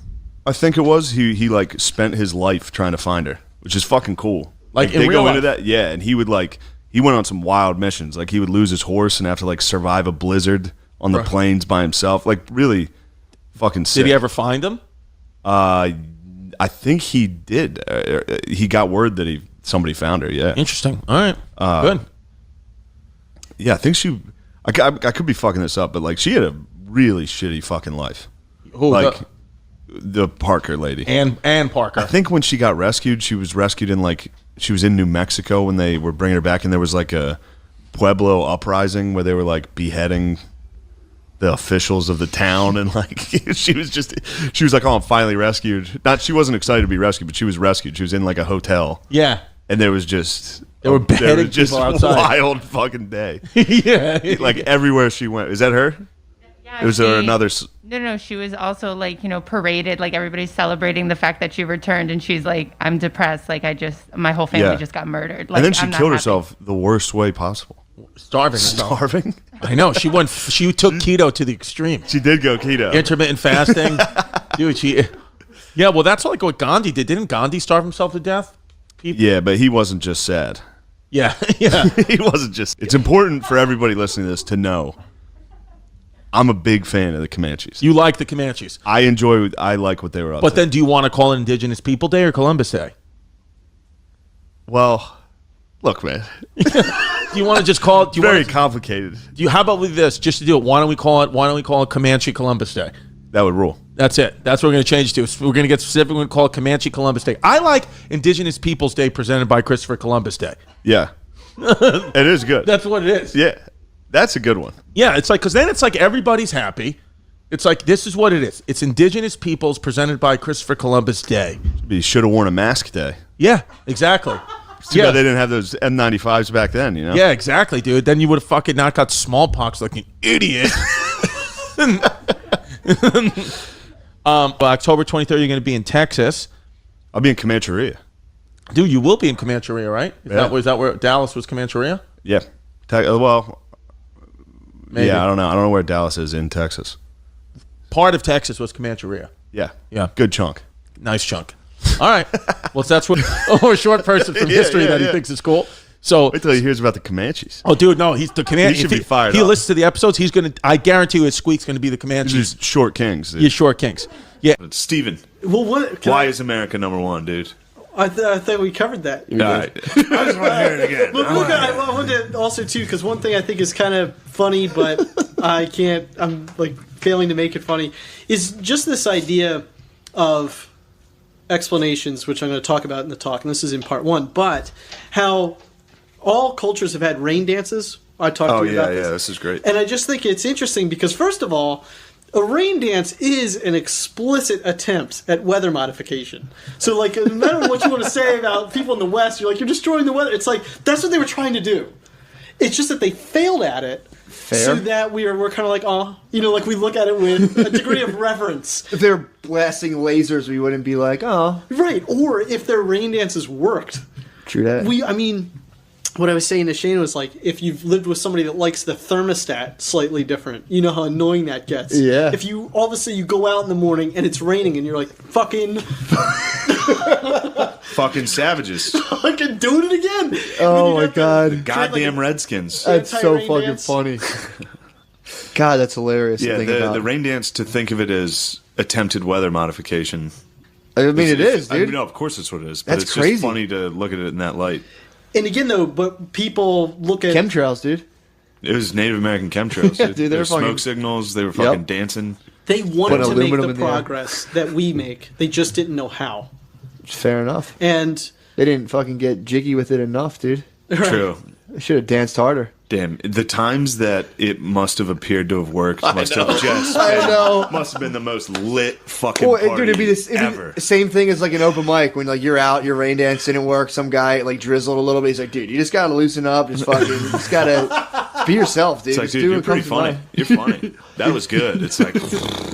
I think it was. He like spent his life trying to find her, which is fucking cool. Like in real life. Into that, yeah. And he went on some wild missions. Like he would lose his horse and have to like survive a blizzard on the plains by himself. Like really, fucking sick. Did he ever find him? I think he did. He got word that somebody found her. Yeah. Interesting. All right. Good. Yeah, I think she. I could be fucking this up, but like she had a really shitty fucking life. Who? Like the Parker lady. Ann Parker. I think when she got rescued, she was rescued she was in New Mexico when they were bringing her back, and there was like a Pueblo uprising where they were like beheading the officials of the town, and like she was like, oh, I'm finally rescued. She wasn't excited to be rescued, but she was rescued. She was in like a hotel. Yeah. And there was just they were beheading people outside. Wild fucking day. Yeah. Like everywhere she went. Is that her? Yeah. Was there another? No. She was also like, paraded. Like everybody's celebrating the fact that she returned, and she's like, I'm depressed. Like my whole family just got murdered. Like, and then she killed herself the worst way possible. Starving. I know. She took keto to the extreme. She did go keto. Intermittent fasting. Dude, yeah, well, that's like what Gandhi did. Didn't Gandhi starve himself to death? Yeah, but he wasn't just sad. Yeah. He wasn't just. It's important for everybody listening to this to know I'm a big fan of the Comanches. You like the Comanches? I like what they were up to. But then do you want to call it Indigenous People Day or Columbus Day? Well, look, man. Do you want to just call it? Very complicated. How about with this? Just to do it. Why don't we call it Comanche Columbus Day? That would rule. That's it. That's what we're going to change to. We're going to get specific. We're going to call it Comanche Columbus Day. I like Indigenous Peoples Day presented by Christopher Columbus Day. Yeah. It is good. That's what it is. Yeah. That's a good one. Yeah, it's like, because then it's like everybody's happy. It's like, this is what it is. It's Indigenous Peoples presented by Christopher Columbus Day. You should have worn a mask day. Yeah, exactly. Too bad they didn't have those N95s back then, you know? Yeah, exactly, dude. Then you would have fucking not got smallpox like an idiot. October 23rd, you're going to be in Texas. I'll be in Comanche. Dude, you will be in Comanche, right? Is that where Dallas was, Comanche? Yeah. Well, maybe. Yeah, I don't know. I don't know where Dallas is in Texas. Part of Texas was Comanche. Yeah. Yeah. Good chunk. Nice chunk. All right. Well, that's what a short person from history that he thinks is cool. So wait till he hears about the Comanches. Oh, dude, no, he's the Comanche. He should be fired He up. listens to the episodes. He's gonna. I guarantee you, Squeak's gonna be the Comanche. These are short kings. Dude. Yeah, short kings. Yeah. But Steven, Well, why is America number one, dude? I thought we covered that. All right. I just want to hear it again. Look, I wanted to also too, because one thing I think is kind of funny, but I'm like failing to make it funny, is just this idea of explanations, which I'm going to talk about in the talk, and this is in part one, but how all cultures have had rain dances. I talked to you about this. This is great. And I just think it's interesting because, first of all, a rain dance is an explicit attempt at weather modification. So, like, no matter what you want to say about people in the West, you're like, you're destroying the weather. It's like, that's what they were trying to do. It's just that they failed at it. Fair. So that we're kind of like, oh, you know, like we look at it with a degree of reverence. If they were blasting lasers, we wouldn't be like, oh. Right. Or if their rain dances worked. True that. What I was saying to Shane was like, if you've lived with somebody that likes the thermostat slightly different, you know how annoying that gets. Yeah. If you all of a sudden you go out in the morning and it's raining and you're like, fucking savages. fucking doing it again. Oh my god. Goddamn Redskins. That's so anti-rain fucking dance. funny. God, that's hilarious to Yeah, think about. the rain dance, to think of it as attempted weather modification. I mean, it is, dude. No, of course it's what it is. But That's it's crazy. just funny to look at it in that light. And again, though, but people look at Chemtrails, dude. It was Native American chemtrails. Yeah, dude, they There were were smoke fucking- signals. They were fucking Yep. dancing. they wanted Put to make aluminum the in the air. progress that we make. They just didn't know how. Fair enough. And They didn't fucking get jiggy with it enough, dude. True. They should have danced harder. Damn, the times that it must have appeared to have worked must have just I been, know. must have been the most lit fucking Well, party dude, it'd be ever. the same thing as like an open mic when like you're out, your rain dance didn't work. Some guy like drizzled a little bit. He's like, dude, you just gotta loosen up. Just fucking, you just gotta be yourself, dude. It's like, Just dude, do you're what pretty comes to funny. mind. You're funny. That was good. It's like,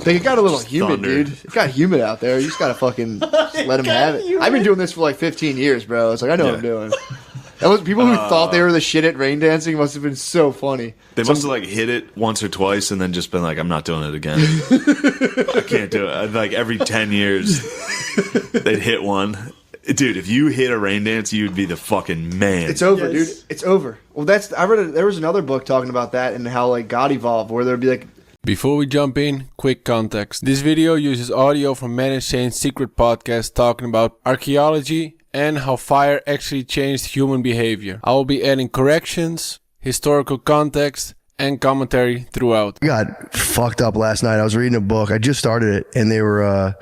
Like, it got a little humid, thunder. dude. It got humid out there. You just gotta fucking just let him have it. I've been doing this for like 15 years, bro. It's like I know what I'm doing. That was people who thought they were the shit at rain dancing must have been so funny. they must have like hit it once or twice and then just been like, I'm not doing it again. I can't do it. Like every 10 years, they'd hit one. Dude, if you hit a rain dance, you'd be the fucking man. It's over, Yes. dude. It's over. Well, I read there was another book talking about that and how like God evolved, where there'd be like Before we jump in, quick context. This video uses audio from Man and Shane's secret podcast talking about archaeology and how fire actually changed human behavior. I will be adding corrections, historical context, and commentary throughout. I got fucked up last night. I was reading a book. I just started it, and they were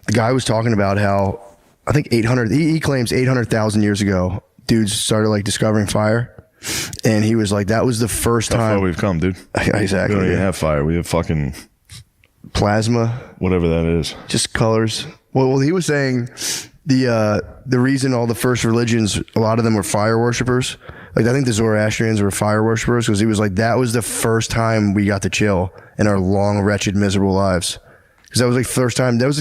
the guy was talking about how I think 800. He claims 800,000 years ago, dudes started like discovering fire, and he was like, that was the first How far time. we've come, dude. Exactly. We don't even have fire. We have fucking Plasma, whatever that is. just colors. Well, he was saying the reason all the first religions, a lot of them were fire worshippers. Like I think the Zoroastrians were fire worshippers because he was like, that was the first time we got to chill in our long, wretched, miserable lives. Because that was like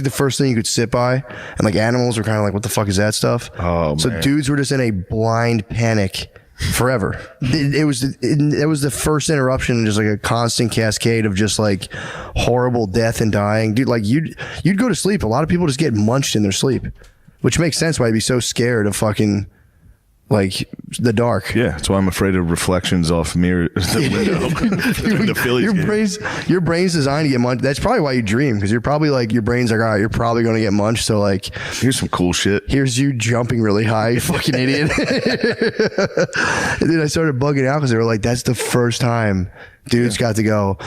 the first thing you could sit by, and like animals were kind of like, what the fuck is that stuff? Oh, so man. dudes were just in a blind panic forever. It was the first interruption, just like a constant cascade of just like horrible death and dying, dude. Like you'd go to sleep. A lot of people just get munched in their sleep, which makes sense why you'd be so scared of fucking like the dark. Yeah, that's why I'm afraid of reflections off mirror the window. during the Phillies game. Your brain's designed to get munched. That's probably why you dream, because you're probably like, your brain's like, all right, you're probably going to get munched. So like, Here's some cool shit. here's you jumping really high, you fucking idiot. And then I started bugging out because they were like, that's the first time dudes got to go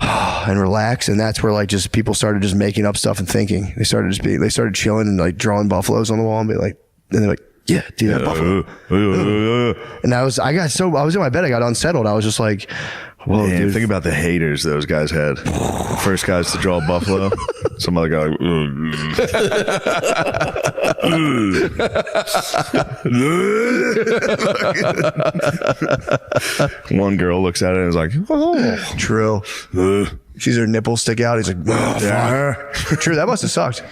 and relax. And that's where like just people started just making up stuff and thinking. They started chilling and like drawing buffaloes on the wall and be like, and they're like, yeah, dude, that buffalo. And I was in my bed, I got unsettled. I was just like, Whoa, dude. Think about the haters those guys had. The first guys to draw a buffalo. Some other guy like, one girl looks at it and is like, oh. True. Sees her nipples stick out. He's like, oh, yeah. True, that must have sucked.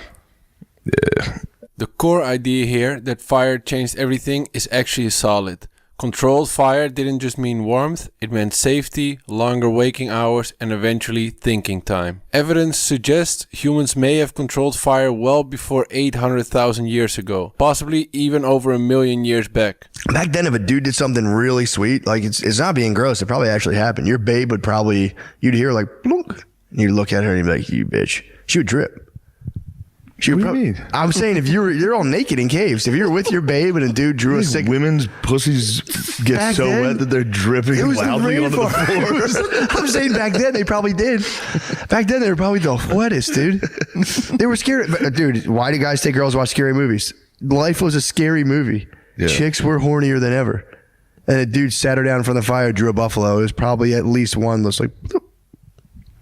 Yeah. The core idea here that fire changed everything is actually solid. Controlled fire didn't just mean warmth, it meant safety, longer waking hours, and eventually thinking time. Evidence suggests humans may have controlled fire well before 800,000 years ago, possibly even over 1 million years back. Back then, if a dude did something really sweet, like it's not being gross, it probably actually happened. Your babe would probably, you'd hear like, blunk, and you'd look at her and you'd be like, you bitch. She would drip. What do you mean? I'm saying if you're all naked in caves, if you're with your babe and a dude drew a sick... Women's pussies get back so then, wet that they're dripping loudly onto the floor. I'm saying back then they probably did. Back then they were probably the wettest, dude. They were scared. Dude, why do guys take girls to watch scary movies? Life was a scary movie. Yeah. Chicks were hornier than ever. And a dude sat her down in front of the fire, drew a buffalo. It was probably at least one that's like...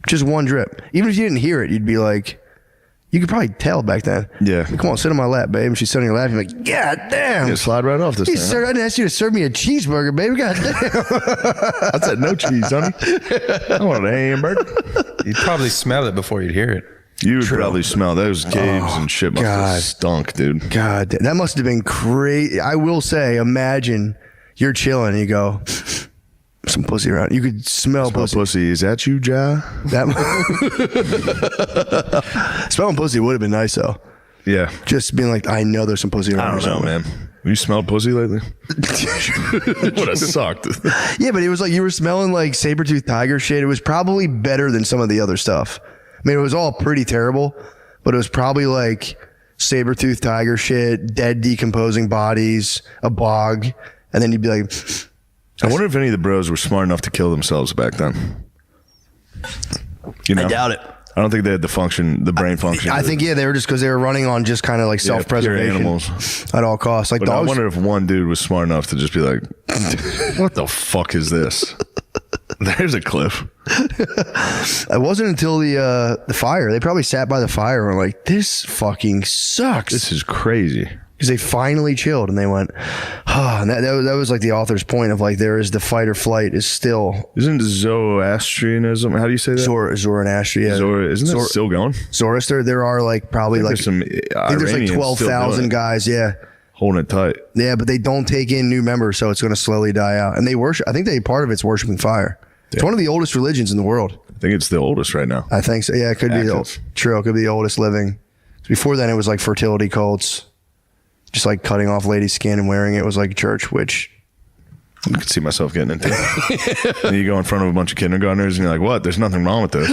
Just one drip. Even if you didn't hear it, you'd be like... You could probably tell back then. Yeah. Like, come on, sit on my lap, babe. And she's sitting on your lap. You're like, God damn. Yeah, slide right off this thing. Sir, I didn't ask you to serve me a cheeseburger, baby. God damn. I said no cheese, honey. I want a hamburger. You'd probably smell it before you'd hear it. You would probably smell those caves and shit must have stunk, dude. God, that must have been crazy. I will say, imagine you're chilling and you go... Some pussy around. You could smell pussy. Is that you, Ja? Smelling pussy would have been nice though. Yeah. Just being like, I know there's some pussy around. I don't know, man. Have you smelled pussy lately? Would have sucked. Yeah, but it was like you were smelling like saber-toothed tiger shit. It was probably better than some of the other stuff. I mean, it was all pretty terrible, but it was probably like saber-toothed tiger shit, dead decomposing bodies, a bog, and then you'd be like... I wonder if any of the bros were smart enough to kill themselves back then. You know? I doubt it. I don't think they had the brain function. I think, they were just because they were running on just kind of like self-preservation. Animals. At all costs. Like but dogs. I wonder if one dude was smart enough to just be like, what the fuck is this? There's a cliff. It wasn't until the fire. They probably sat by the fire and were like, this fucking sucks. This is crazy. Because they finally chilled and they went, and that was like the author's point of like, there is the fight or flight is still. Isn't Zoroastrianism, how do you say that? Zoroastria. Isn't that still going? Zoroaster, there are like probably like, some I think there's like 12,000 guys, yeah. Holding it tight. Yeah, but they don't take in new members, so it's going to slowly die out. And they worship, I think part of it's worshiping fire. Yeah. It's one of the oldest religions in the world. I think it's the oldest right now. I think so. Yeah, it could be true. It could be the oldest living. Before then, it was like fertility cults. Just like cutting off ladies' skin and wearing it was like church, which I could see myself getting into. And you go in front of a bunch of kindergartners and you're like, what? There's nothing wrong with this.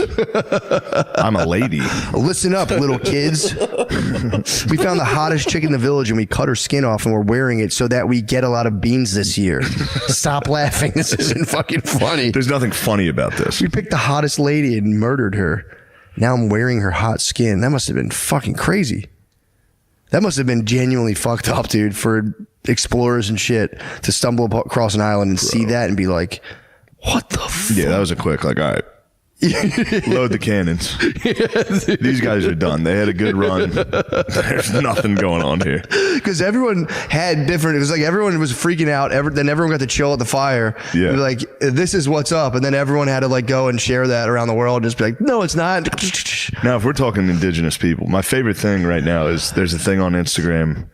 I'm a lady. Listen up, little kids. We found the hottest chick in the village and we cut her skin off and we're wearing it so that we get a lot of beans this year. Stop laughing. This isn't fucking funny. There's nothing funny about this. We picked the hottest lady and murdered her. Now I'm wearing her hot skin. That must have been fucking crazy. That must have been genuinely fucked up, dude, for explorers and shit to stumble across an island and see that and be like, what the fuck? Yeah, that was a quick, like, all right, load the cannons. These guys are done. They had a good run. There's nothing going on here. Because everyone had different, it was like everyone was freaking out. Then everyone got to chill at the fire. Yeah. Like, this is what's up. And then everyone had to like go and share that around the world and just be like, no, it's not. Now, if we're talking indigenous people, my favorite thing right now is there's a thing on Instagram.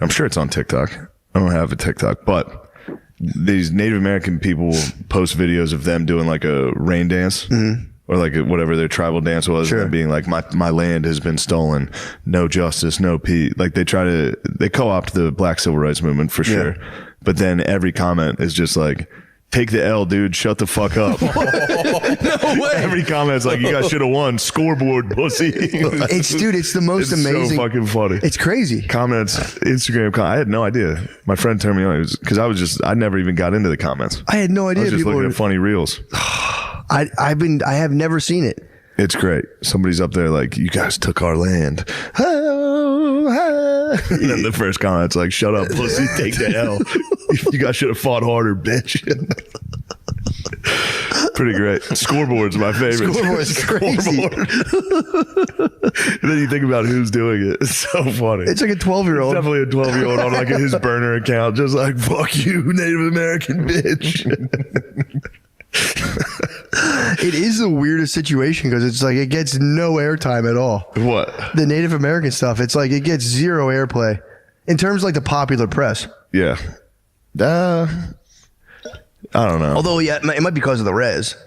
I'm sure it's on TikTok. I don't have a TikTok, but these Native American people post videos of them doing like a rain dance or like whatever their tribal dance was, sure. And being like, my land has been stolen, no justice, no peace. Like they co-opt the Black Civil Rights Movement for sure. Yeah. But then every comment is just like, take the L, dude. Shut the fuck up. No way. Every comment's like, you guys should have won. Scoreboard, pussy. It's the most amazing. So fucking funny. It's crazy. Comments, Instagram. I had no idea. My friend turned me on because I never even got into the comments. I had no idea. I was just looking at funny reels. I have never seen it. It's great. Somebody's up there like, you guys took our land. And then the first comment's like, shut up, pussy, take the L. You guys should have fought harder, bitch. Pretty great. Scoreboard's my favorite. Scoreboard's crazy. And then you think about who's doing it. It's so funny. It's like a 12-year-old. Definitely a 12-year-old on like his burner account, just like, fuck you, Native American bitch. It is the weirdest situation because it's like it gets no airtime at all. What? The Native American stuff, it's like it gets zero airplay in terms of like the popular press. Yeah. I don't know. Although, yeah, it might be because of the res.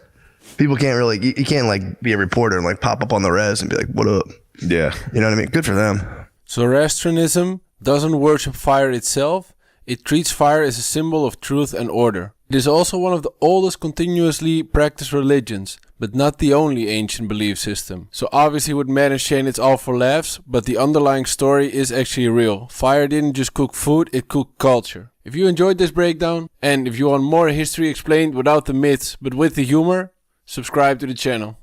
People can't really, you can't like be a reporter and like pop up on the res and be like, what up? Yeah. You know what I mean? Good for them. Zoroastrianism doesn't worship fire itself. It treats fire as a symbol of truth and order. It is also one of the oldest continuously practiced religions, but not the only ancient belief system. So obviously with Man and Shane it's all for laughs, but the underlying story is actually real. Fire didn't just cook food, it cooked culture. If you enjoyed this breakdown, and if you want more history explained without the myths but with the humor, subscribe to the channel.